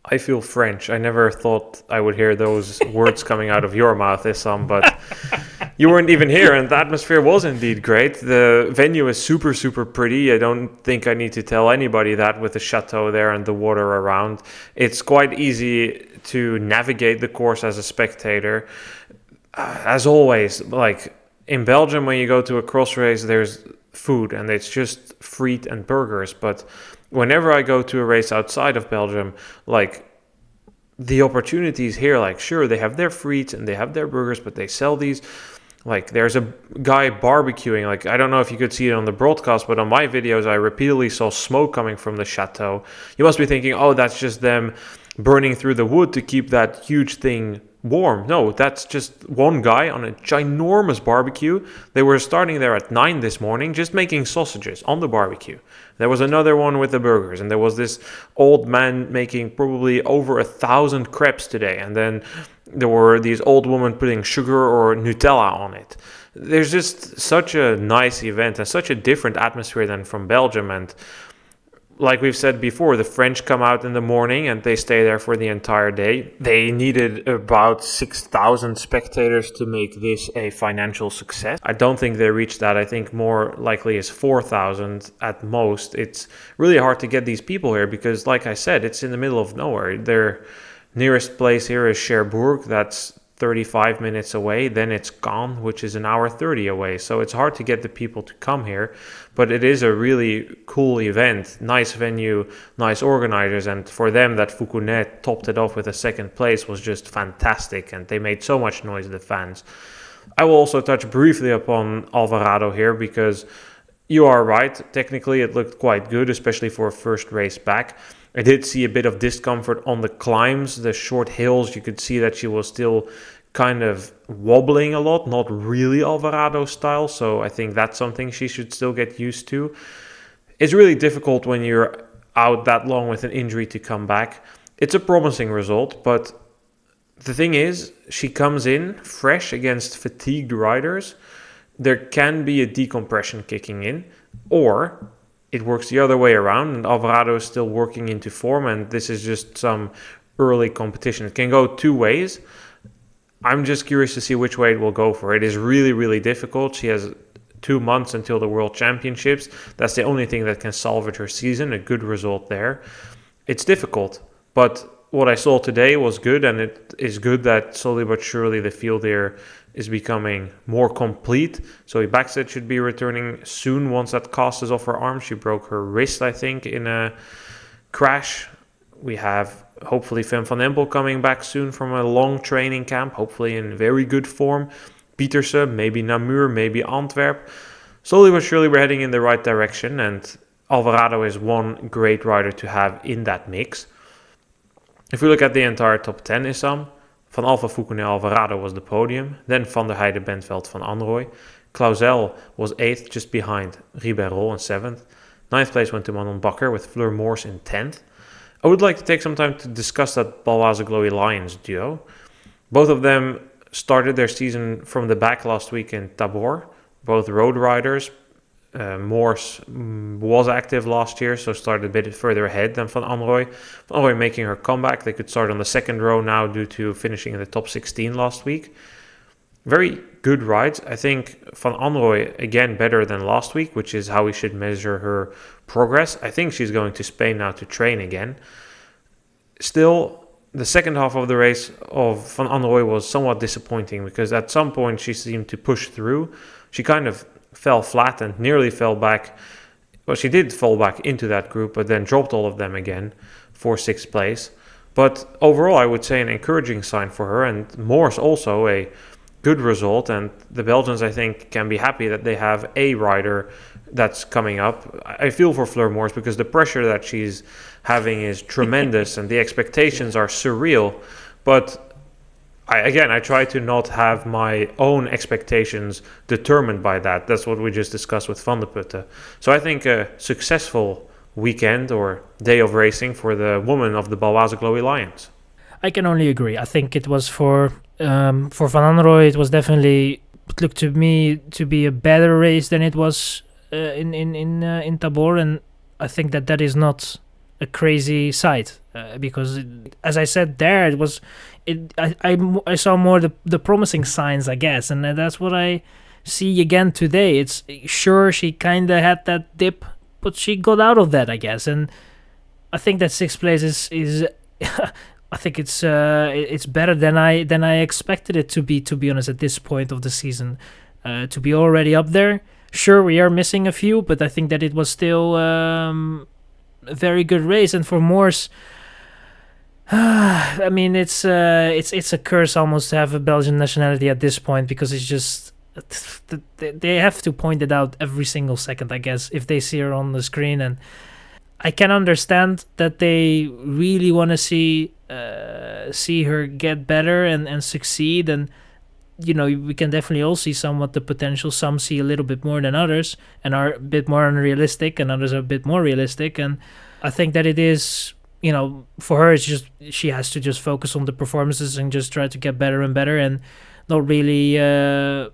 I feel French. I never thought I would hear those words coming out of your mouth, Issam, but you weren't even here, and the atmosphere was indeed great. The venue is super, super pretty. I don't think I need to tell anybody that, with the chateau there and the water around. It's quite easy to navigate the course as a spectator. As always, like in Belgium, when you go to a cross race, there's food, and it's just frites and burgers. But whenever I go to a race outside of Belgium, like, the opportunities here, like, sure, they have their frites and they have their burgers, but they sell these. Like, there's a guy barbecuing. Like, I don't know if you could see it on the broadcast, but on my videos, I repeatedly saw smoke coming from the chateau. You must be thinking, oh, that's just them burning through the wood to keep that huge thing warm. No, that's just one guy on a ginormous barbecue. They were starting there at 9 this morning, just making sausages on the barbecue. There was another one with the burgers, and there was this old man making probably over 1,000 crepes today, and then there were these old women putting sugar or Nutella on it. There's just such a nice event and such a different atmosphere than from Belgium. And like we've said before, the French come out in the morning and they stay there for the entire day. They needed about 6,000 spectators to make this a financial success. I don't think they reached that. I think more likely is 4,000 at most. It's really hard to get these people here because, like I said, it's in the middle of nowhere. Their nearest place here is Cherbourg. That's 35 minutes away. Then it's Caen, which is an hour 30 away. So it's hard to get the people to come here. But it is a really cool event. Nice venue, nice organizers. And for them, that Fouquenet topped it off with a second place was just fantastic. And they made so much noise, the fans. I will also touch briefly upon Alvarado here because you are right. Technically, it looked quite good, especially for a first race back. I did see a bit of discomfort on the climbs, the short hills. You could see that she was still kind of wobbling a lot, not really Alvarado style. So I think that's something she should still get used to. It's really difficult when you're out that long with an injury to come back. It's a promising result, but the thing is, she comes in fresh against fatigued riders. There can be a decompression kicking in, or it works the other way around and Alvarado is still working into form and this is just some early competition. It can go two ways. I'm just curious to see which way it will go for. It is really, really difficult. She has 2 months until the World Championships. That's the only thing that can salvage her season, a good result there. It's difficult, but what I saw today was good, and it is good that slowly but surely the field here is becoming more complete. So Backstedt should be returning soon once that cast is off her arm. She broke her wrist, I think, in a crash. We have hopefully Fem van Empel coming back soon from a long training camp, hopefully in very good form. Pietersen, maybe Namur, maybe Antwerp. Slowly but surely we're heading in the right direction, and Alvarado is one great rider to have in that mix. If we look at the entire top 10, Issam, Van Alphen, Fouquenet, Alvarado was the podium. Then Van der Heijden, Bentveld, Van Anrooy. Clausel was 8th, just behind Ribeiro in 7th. 9th place went to Manon Bakker with Fleur Moors in 10th. I would like to take some time to discuss that Baloise Glowy Lions duo. Both of them started their season from the back last week in Tabor. Both road riders. Moors was active last year, so started a bit further ahead than Van Anrooy. Van Anrooy making her comeback. They could start on the second row now due to finishing in the top 16 last week. Very good rides. I think Van Anrooy, again, better than last week, which is how we should measure her progress. I think she's going to Spain now to train again. Still, the second half of the race of Van Anrooy was somewhat disappointing because at some point she seemed to push through. She kind of fell flat and nearly fell back. Well, she did fall back into that group, but then dropped all of them again for 6th place. But overall, I would say an encouraging sign for her, and Moors also a good result. And the Belgians, I think, can be happy that they have a rider that's coming up. I feel for Fleur Moors because the pressure that she's having is tremendous and the expectations are surreal. But I try to not have my own expectations determined by that. That's what we just discussed with Van der Putte. So I think a successful weekend or day of racing for the woman of the Baloise Glowy Lions. I can only agree. I think it was for Van Anrooy, it was definitely, it looked to me to be a better race than it was in Tabor, and I think that is not a crazy sight because as I said there, it was I saw more the promising signs, I guess, and that's what I see again today. It's sure she kind of had that dip, but she got out of that, I guess, and I think that 6th place is I think it's better than I expected it to be honest, at this point of the season, to be already up there. Sure, we are missing a few, but I think that it was still a very good race. And for Moors, I mean, it's a curse almost to have a Belgian nationality at this point, because it's just they have to point it out every single second, I guess, if they see her on the screen. And I can understand that they really want to see her get better and succeed. And you know, we can definitely all see somewhat the potential. Some see a little bit more than others and are a bit more unrealistic, and others are a bit more realistic. And I think that it is, you know, for her, it's just she has to just focus on the performances and just try to get better and better, and not really, try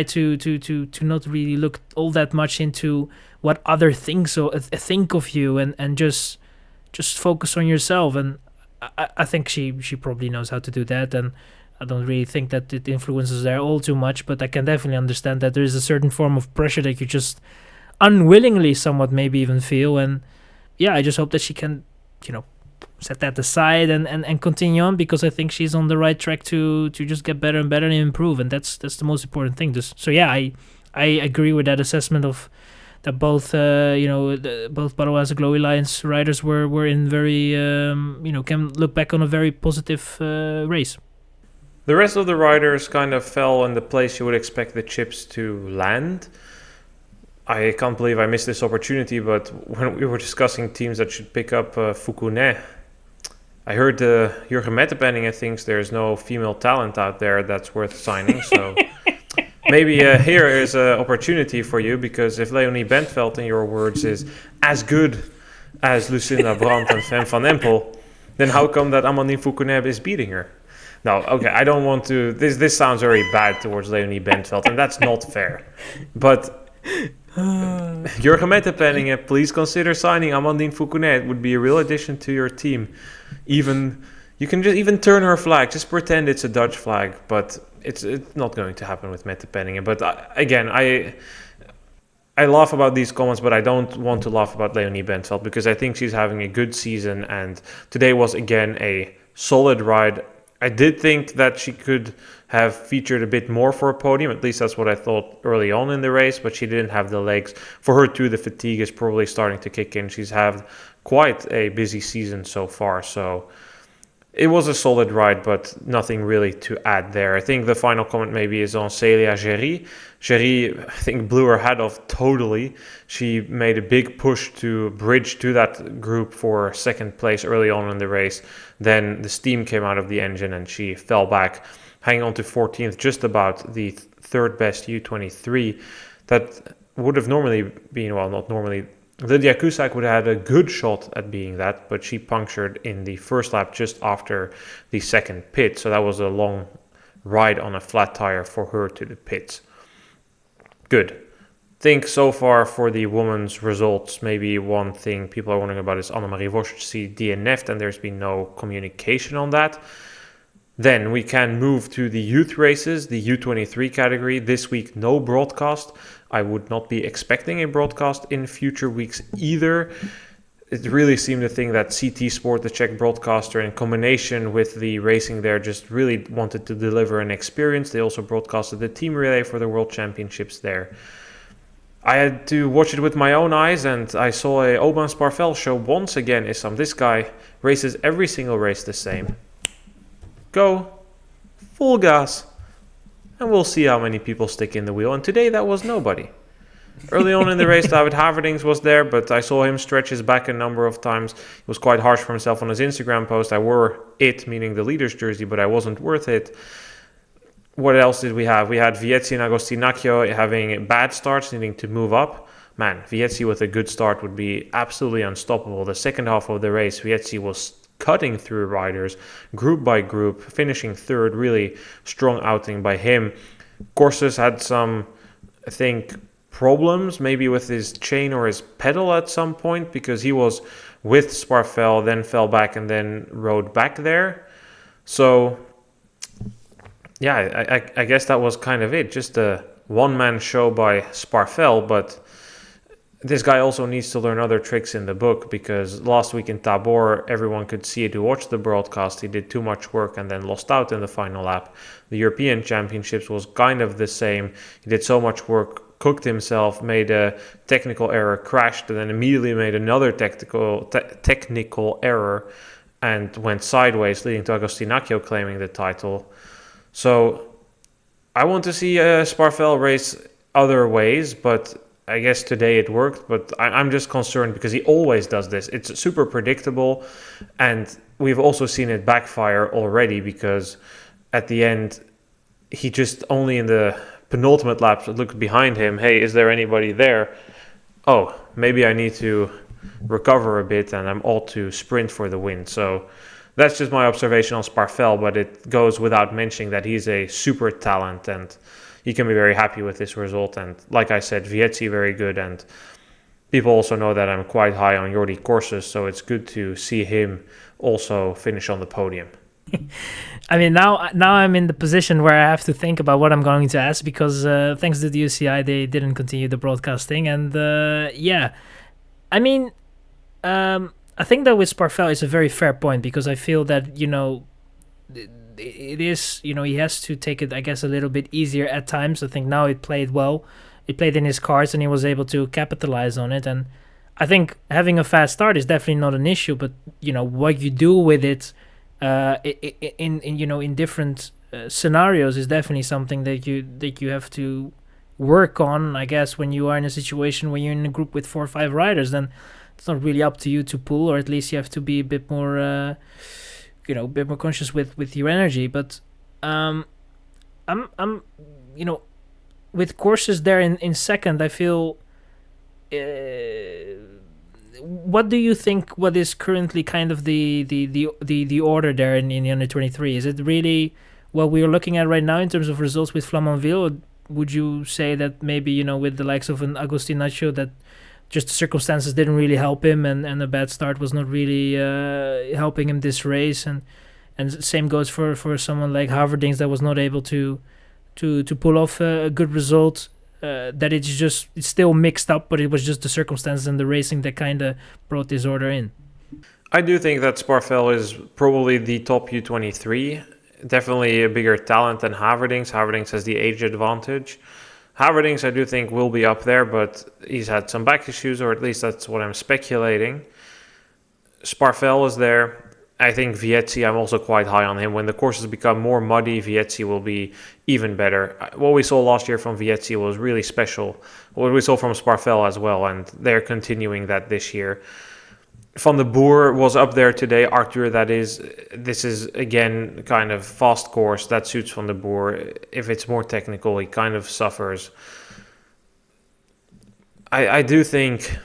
to not really look all that much into what other things think of you, and just focus on yourself. And I think she probably knows how to do that, and I don't really think that it influences her all too much, but I can definitely understand that there is a certain form of pressure that you just unwillingly somewhat maybe even feel. And yeah, I just hope that she can, set that aside and continue on, because I think she's on the right track to just get better and better and improve, and that's the most important thing. So yeah, I agree with that assessment of that both both Baloise Glowy Lions riders were in very can look back on a very positive race. The rest of the riders kind of fell in the place you would expect the chips to land. I can't believe I missed this opportunity, but when we were discussing teams that should pick up Fouquenet, I heard Jurgen Mettepenningen thinks there's no female talent out there that's worth signing. So maybe here is an opportunity for you, because if Leonie Bentveld, in your words, is as good as Lucinda Brandt and Fem van Empel, then how come that Amandine Fouquenet is beating her? No, okay, I don't want to... This sounds very bad towards Leonie Bentveld, and that's not fair. But Jurgen Mettepenningen, please consider signing Amandine Fouquenet. It would be a real addition to your team. Even you can just even turn her flag. Just pretend it's a Dutch flag, but it's not going to happen with Mettepenningen. But again, I laugh about these comments, but I don't want to laugh about Leonie Bentveld, because I think she's having a good season, and today was again a solid ride. I did think that she could have featured a bit more for a podium. At least that's what I thought early on in the race, but she didn't have the legs. For her too, the fatigue is probably starting to kick in. She's had quite a busy season so far, so it was a solid ride, but nothing really to add there. I think the final comment maybe is on Celia Géry. Géry, I think, blew her head off totally. She made a big push to bridge to that group for second place early on in the race. Then the steam came out of the engine and she fell back, hanging on to 14th, just about the third best U23. That would have normally been, well, not normally, Lydia Cusack would have had a good shot at being that, but she punctured in the first lap just after the second pit. So that was a long ride on a flat tire for her to the pits. Good. Think so far for the women's results, maybe one thing people are wondering about is Annemarie Voschi DNF'd, and there's been no communication on that. Then we can move to the youth races, the U23 category. This week, no broadcast. I would not be expecting a broadcast in future weeks either. It really seemed to think that CT Sport, the Czech broadcaster, in combination with the racing there, just really wanted to deliver an experience. They also broadcasted the team relay for the World Championships there. I had to watch it with my own eyes, and I saw a Aubin Sparvel show once again. Issam, this guy races every single race the same. Go, full gas, and we'll see how many people stick in the wheel. And today that was nobody. Early on in the race, David Haverdings was there, but I saw him stretch his back a number of times. He was quite harsh for himself on his Instagram post. I wore it, meaning the leader's jersey, but I wasn't worth it. What else did we have? We had Vietzi and Agostinacchio having bad starts, needing to move up. Man, Vietzi with a good start would be absolutely unstoppable. The second half of the race, Vietzi was cutting through riders, group by group, finishing third. Really strong outing by him. Corses had some, I think, problems maybe with his chain or his pedal at some point, because he was with Sparvel, then fell back and then rode back there. So yeah, I guess that was kind of it. Just a one-man show by Sparvel, but this guy also needs to learn other tricks in the book, because last week in Tabor, everyone could see it who watched the broadcast. He did too much work and then lost out in the final lap. The European Championships was kind of the same. He did so much work, cooked himself, made a technical error, crashed, and then immediately made another technical error and went sideways, leading to Agostinacchio claiming the title. So I want to see Sparvel race other ways, but I guess today it worked. But I'm just concerned because he always does this. It's super predictable, and we've also seen it backfire already, because at the end, he just only in the penultimate laps looked behind him. Hey, is there anybody there? Oh, maybe I need to recover a bit, and I'm all to sprint for the win. So that's just my observation on Sparvel, but it goes without mentioning that he's a super talent, and he can be very happy with this result. And like I said, Vietzi very good, and people also know that I'm quite high on Jordi Corses, so it's good to see him also finish on the podium. I mean, now I'm in the position where I have to think about what I'm going to ask, because thanks to the UCI, they didn't continue the broadcasting. And I mean, I think that with Sparvel it's a very fair point, because I feel that, it is, he has to take it, I guess, a little bit easier at times. I think now it played well. It played in his cards, and he was able to capitalize on it. And I think having a fast start is definitely not an issue, but, what you do with it in different scenarios is definitely something that you have to work on. I guess when you are in a situation where you're in a group with 4 or 5 riders, then it's not really up to you to pull, or at least you have to be a bit more a bit more conscious with your energy. But I'm with courses there in second, I feel. What do you think? What is currently kind of the order there in the under 23? Is it really what we are looking at right now in terms of results with Flamanville? Or would you say that maybe with the likes of an Agostinaccio, that just the circumstances didn't really help him, and a bad start was not really helping him this race, and same goes for someone like Haverdings that was not able to pull off a good result. That it's still mixed up, but it was just the circumstances and the racing that kind of brought this order in. I do think that Sparfell is probably the top U23. Definitely a bigger talent than Haverdings. Haverdings has the age advantage. Haverdings, I do think, will be up there, but he's had some back issues, or at least that's what I'm speculating. Sparfell is there. I think Vietzi, I'm also quite high on him. When the courses become more muddy, Vietzi will be even better. What we saw last year from Vietzi was really special. What we saw from Sparfell as well, and they're continuing that this year. Van de Boer was up there today. Arthur, that is. This is, again, kind of fast course. That suits Van de Boer. If it's more technical, he kind of suffers. I do think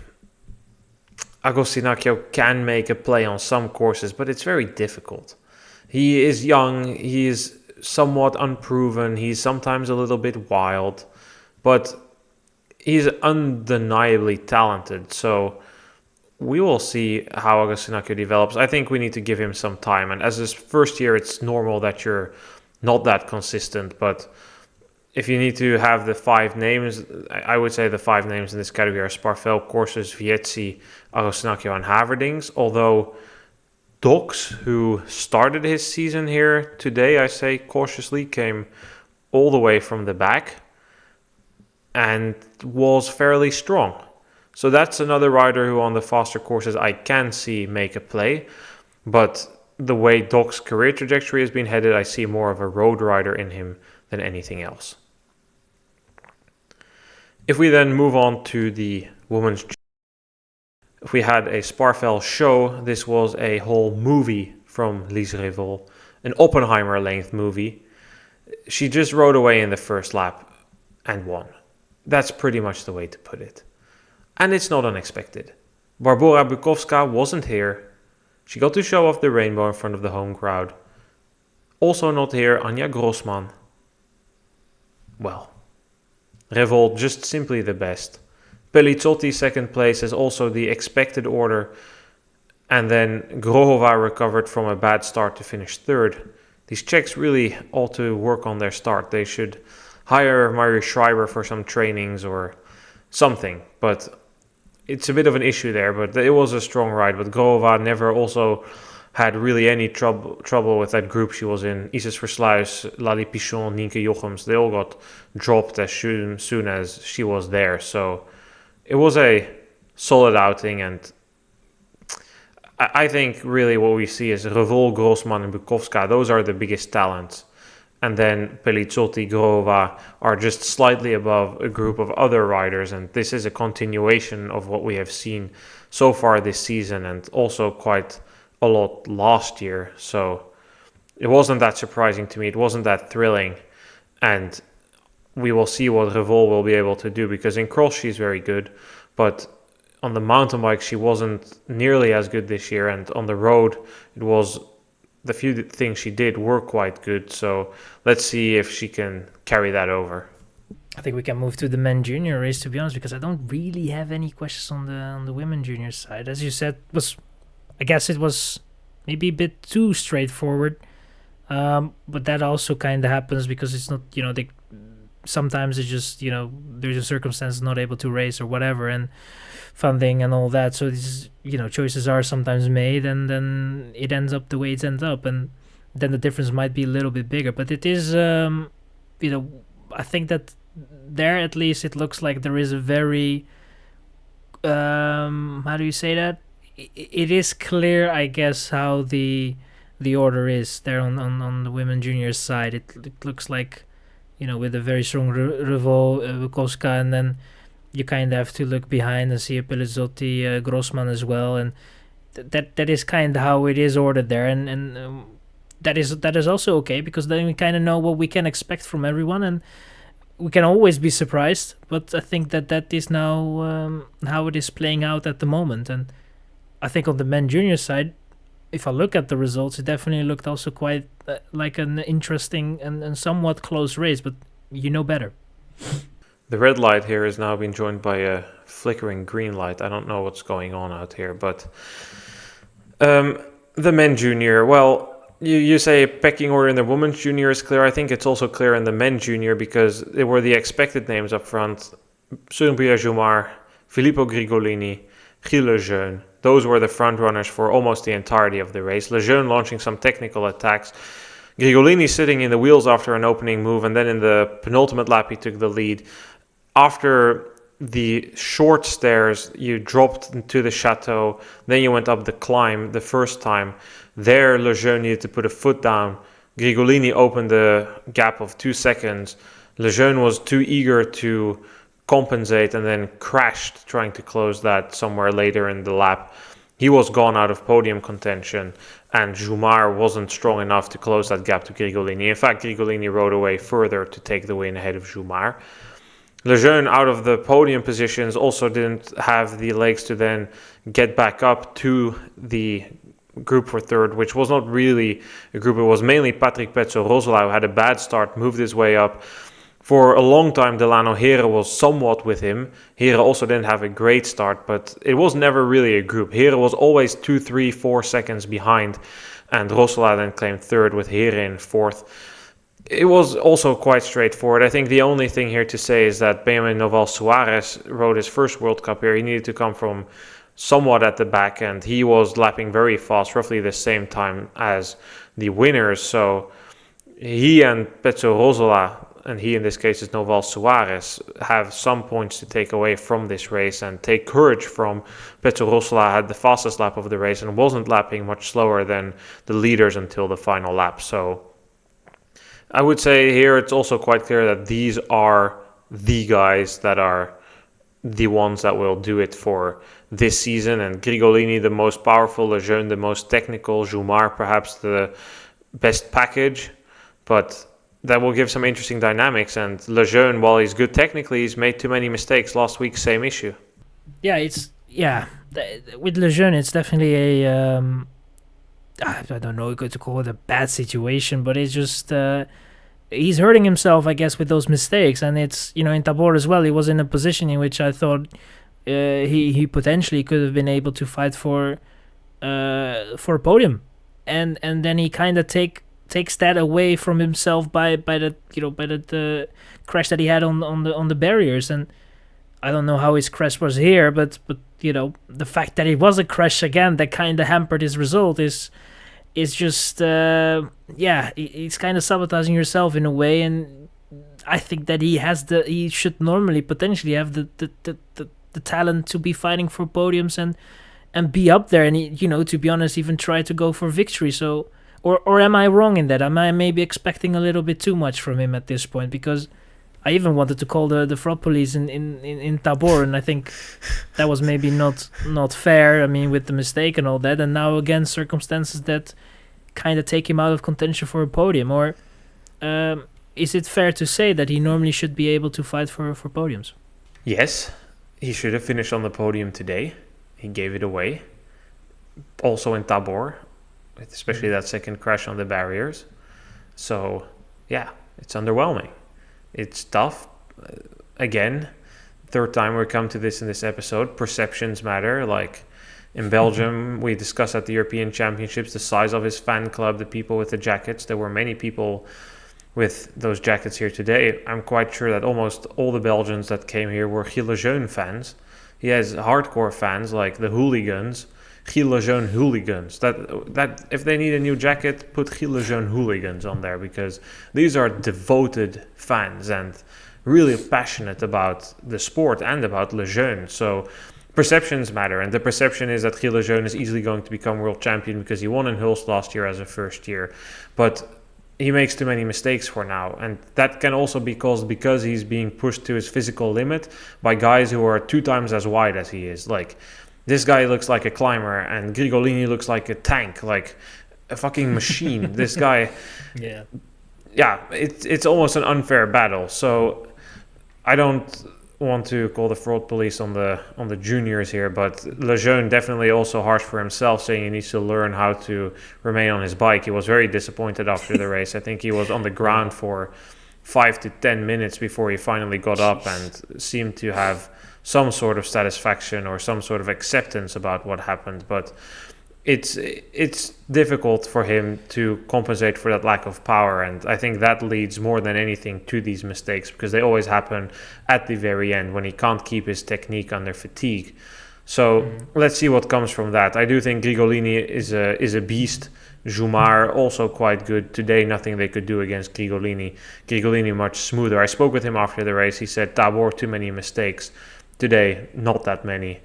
Agostinaccio can make a play on some courses, but it's very difficult. He is young, he is somewhat unproven, he's sometimes a little bit wild, but he's undeniably talented. So we will see how Agostinaccio develops. I think we need to give him some time, and as his first year, it's normal that you're not that consistent, but if you need to have the 5 names, I would say the 5 names in this category are Sparfell, Courses, Vietzi, Agostinaccio, and Haverdings. Although Dox, who started his season here today, I say cautiously, came all the way from the back and was fairly strong. So that's another rider who on the faster courses I can see make a play. But the way Doc's career trajectory has been headed, I see more of a road rider in him than anything else. If we then move on to the women's, if we had a Sparfell show, this was a whole movie from Lise Revol, an Oppenheimer-length movie. She just rode away in the first lap and won. That's pretty much the way to put it. And it's not unexpected. Barbora Bukowska wasn't here. She got to show off the rainbow in front of the home crowd. Also not here, Anja Grossman. Well, Revol just simply the best. Pelizzotti second place is also the expected order, and then Grohova recovered from a bad start to finish third. These Czechs really ought to work on their start. They should hire Mari Schreiber for some trainings or something, but it's a bit of an issue there. But it was a strong ride, but Grohova never also had really any trouble with that group she was in. Isis Versluis, Lali Pichon, Nienke Jochems, they all got dropped as soon as she was there. So it was a solid outing, and I think really what we see is Revol, Grossman, and Bukowska. Those are the biggest talents. And then Pelizzotti, Grohova are just slightly above a group of other riders. And this is a continuation of what we have seen so far this season, and also quite a lot last year. So it wasn't that surprising to me. It wasn't that thrilling. And we will see what Revol will be able to do, because in cross she's very good, but on the mountain bike she wasn't nearly as good this year, and on the road it was the few things she did were quite good. So let's see if she can carry that over. I think we can move to the men junior race, to be honest, because I don't really have any questions on the women junior side. As you said, I guess it was maybe a bit too straightforward, but that also kind of happens because it's not, sometimes it's just, there's a circumstance not able to race or whatever, and funding and all that. So these, choices are sometimes made, and then it ends up the way it ends up, and then the difference might be a little bit bigger. But it is, I think that there at least it looks like there is a very, how do you say that? It is clear, I guess, how the order is there on the women juniors side. It looks like, with a very strong Revol, Bukowska, and then you kind of have to look behind and see a Pelizzotti, Grossman as well. And that is kind of how it is ordered there, and that is also okay, because then we kind of know what we can expect from everyone, and we can always be surprised. But I think that is now how it is playing out at the moment. And I think on the men junior side, if I look at the results, it definitely looked also quite like an interesting and somewhat close race, but you know better. The red light here is now being joined by a flickering green light. I don't know what's going on out here, but the men junior, well, you say pecking order in the women's junior is clear. I think it's also clear in the men junior, because they were the expected names up front. Pierre Joumard, Filippo Grigolini, Gilles Lejeune. Those were the front runners for almost the entirety of the race. Lejeune launching some technical attacks. Grigolini sitting in the wheels after an opening move, and then in the penultimate lap he took the lead. After the short stairs, you dropped into the chateau, then you went up the climb the first time. There, Lejeune needed to put a foot down. Grigolini opened a gap of 2 seconds. Lejeune was too eager to compensate and then crashed trying to close that somewhere later in the lap. He was gone out of podium contention, and Joumard wasn't strong enough to close that gap to Grigolini. In fact, Grigolini rode away further to take the win ahead of Joumard. Lejeune, out of the podium positions, also didn't have the legs to then get back up to the group for third, which was not really a group. It was mainly Patrick Petzo-Rosola, who had a bad start, moved his way up. For a long time, Delano Hera was somewhat with him. Hera also didn't have a great start, but it was never really a group. Hera was always 2, 3, 4 seconds behind, and Rosola then claimed third with Hera in fourth. It was also quite straightforward. I think the only thing here to say is that Benjamin Noval Suarez rode his first World Cup here. He needed to come from somewhat at the back, and he was lapping very fast, roughly the same time as the winners. So he and Petzo-Rosola, and he in this case is Noval Suarez, have some points to take away from this race and take courage from. Petzo-Rosola had the fastest lap of the race and wasn't lapping much slower than the leaders until the final lap. So I would say here it's also quite clear that these are the guys that are the ones that will do it for this season. And Grigolini, the most powerful, Lejeune, the most technical, Joumard, perhaps the best package. But that will give some interesting dynamics. And Lejeune, while he's good technically, he's made too many mistakes. Last week, same issue. With Lejeune, it's definitely a I don't know to call it a bad situation, but it's just he's hurting himself, I guess, with those mistakes. And it's, in Tabor as well, he was in a position in which I thought he potentially could have been able to fight for a podium, and then he kind of takes that away from himself by the crash that he had on the barriers. And I don't know how his crash was here, but the fact that it was a crash again that kind of hampered his result is just it's kind of sabotaging yourself in a way. And I think that he should normally potentially have the talent to be fighting for podiums and be up there, and to be honest, even try to go for victory. So or am I wrong in that? Am I maybe expecting a little bit too much from him at this point? Because I even wanted to call the fraud police in Tabor, and I think that was maybe not fair. I mean, with the mistake and all that, and now again circumstances that kind of take him out of contention for a podium. Or is it fair to say that he normally should be able to fight for podiums? Yes, he should have finished on the podium today. He gave it away. Also in Tabor, especially that second crash on the barriers. So yeah, it's underwhelming. It's tough. Again, third time we come to this in this episode. Perceptions matter. Like in Belgium, we discussed at the European Championships the size of his fan club, the people with the jackets. There were many people with those jackets here today. I'm quite sure that almost all the Belgians that came here were Gilles Lejeune fans. He has hardcore fans like the hooligans, Gilles Lejeune hooligans. That if they need a new jacket, put Gilles Lejeune hooligans on there, because these are devoted fans and really passionate about the sport and about Lejeune. So perceptions matter, and the perception is that Gilles Lejeune is easily going to become world champion because he won in Hulst last year as a first year. But he makes too many mistakes for now, and that can also be caused because he's being pushed to his physical limit by guys who are 2 times as wide as he is. Like this guy looks like a climber and Grigolini looks like a tank, like a fucking machine. This guy, it's almost an unfair battle. So I don't want to call the fraud police on the juniors here, but Lejeune definitely also harsh for himself, saying he needs to learn how to remain on his bike. He was very disappointed after the race. I think he was on the ground for 5 to 10 minutes before he finally got up and seemed to have some sort of satisfaction or some sort of acceptance about what happened. But it's difficult for him to compensate for that lack of power, and I think that leads more than anything to these mistakes, because they always happen at the very end when he can't keep his technique under fatigue. So let's see what comes from that. I do think Grigolini is a beast. Jumar also quite good. Today nothing they could do against Grigolini. Grigolini much smoother. I spoke with him after the race. He said Tabor too many mistakes. Today not that many.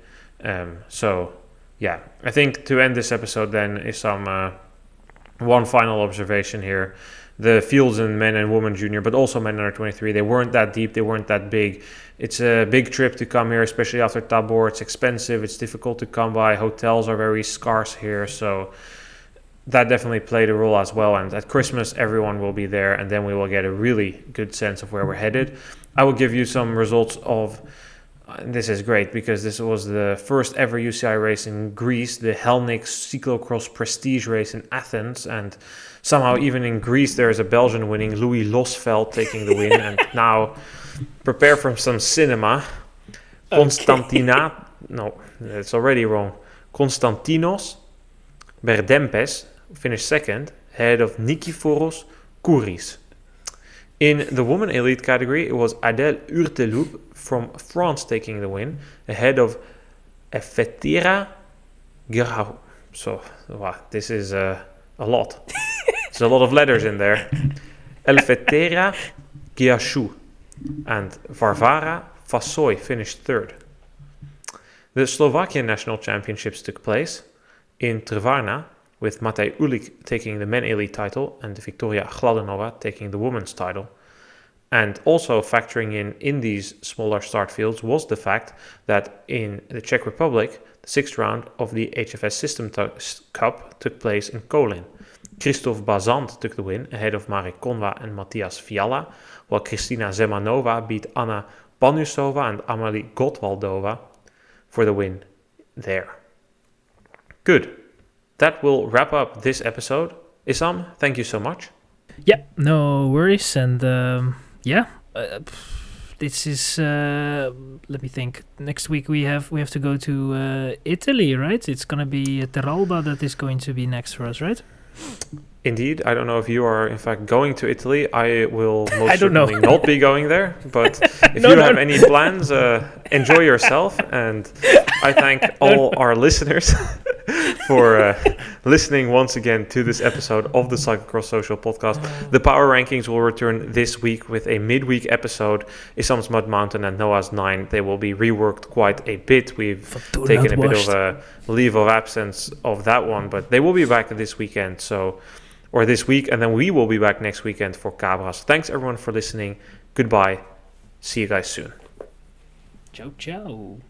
Yeah, I think to end this episode then is one final observation here. The fields in men and women junior, but also men under 23, they weren't that deep, they weren't that big. It's a big trip to come here, especially after Tabor. It's expensive, it's difficult to come by. Hotels are very scarce here, so that definitely played a role as well. And at Christmas, everyone will be there, and then we will get a really good sense of where we're headed. I will give you some results of... This is great because this was the first ever UCI race in Greece, the Hellenic Cyclocross Prestige race in Athens, and somehow even in Greece there is a Belgian winning, Louis Losveld taking the win. And now prepare for some cinema. No, it's already wrong. Konstantinos Berdempes finished second, ahead of Nikiforos Kouris. In the woman elite category, it was Adèle Hurteloup from France taking the win, ahead of Efetira Gerau. So, wow, this is a lot. There's a lot of letters in there. Elfetera Giashu and Varvara Fasoy finished third. The Slovakian national championships took place in Trvarna, with Matej Ulik taking the men elite title and Victoria Gladenova taking the women's title. And also factoring in these smaller start fields was the fact that in the Czech Republic, the sixth round of the HFS System Cup took place in Kolin. Christophe Bazant took the win ahead of Marek Konva and Matthias Fiala, while Kristina Zemanova beat Anna Panusova and Amalie Gottwaldova for the win there. Good. That will wrap up this episode. Issam, thank you so much. Yeah, no worries. And this is, let me think. Next week we have to go to Italy, right? It's going to be Teralba that is going to be next for us, right? Indeed. I don't know if you are in fact going to Italy. I will most certainly not be going there. But if you have any plans, enjoy yourself. And I thank all our listeners for listening once again to this episode of the Cyclocross Social podcast. The power rankings will return this week with a midweek episode. Issam's Mud Mountain and Noah's 9. They will be reworked quite a bit. We've taken a bit of a leave of absence of that one, but they will be back this weekend. Or this week, and then we will be back next weekend for Cabras. Thanks everyone for listening. Goodbye. See you guys soon. Ciao, ciao.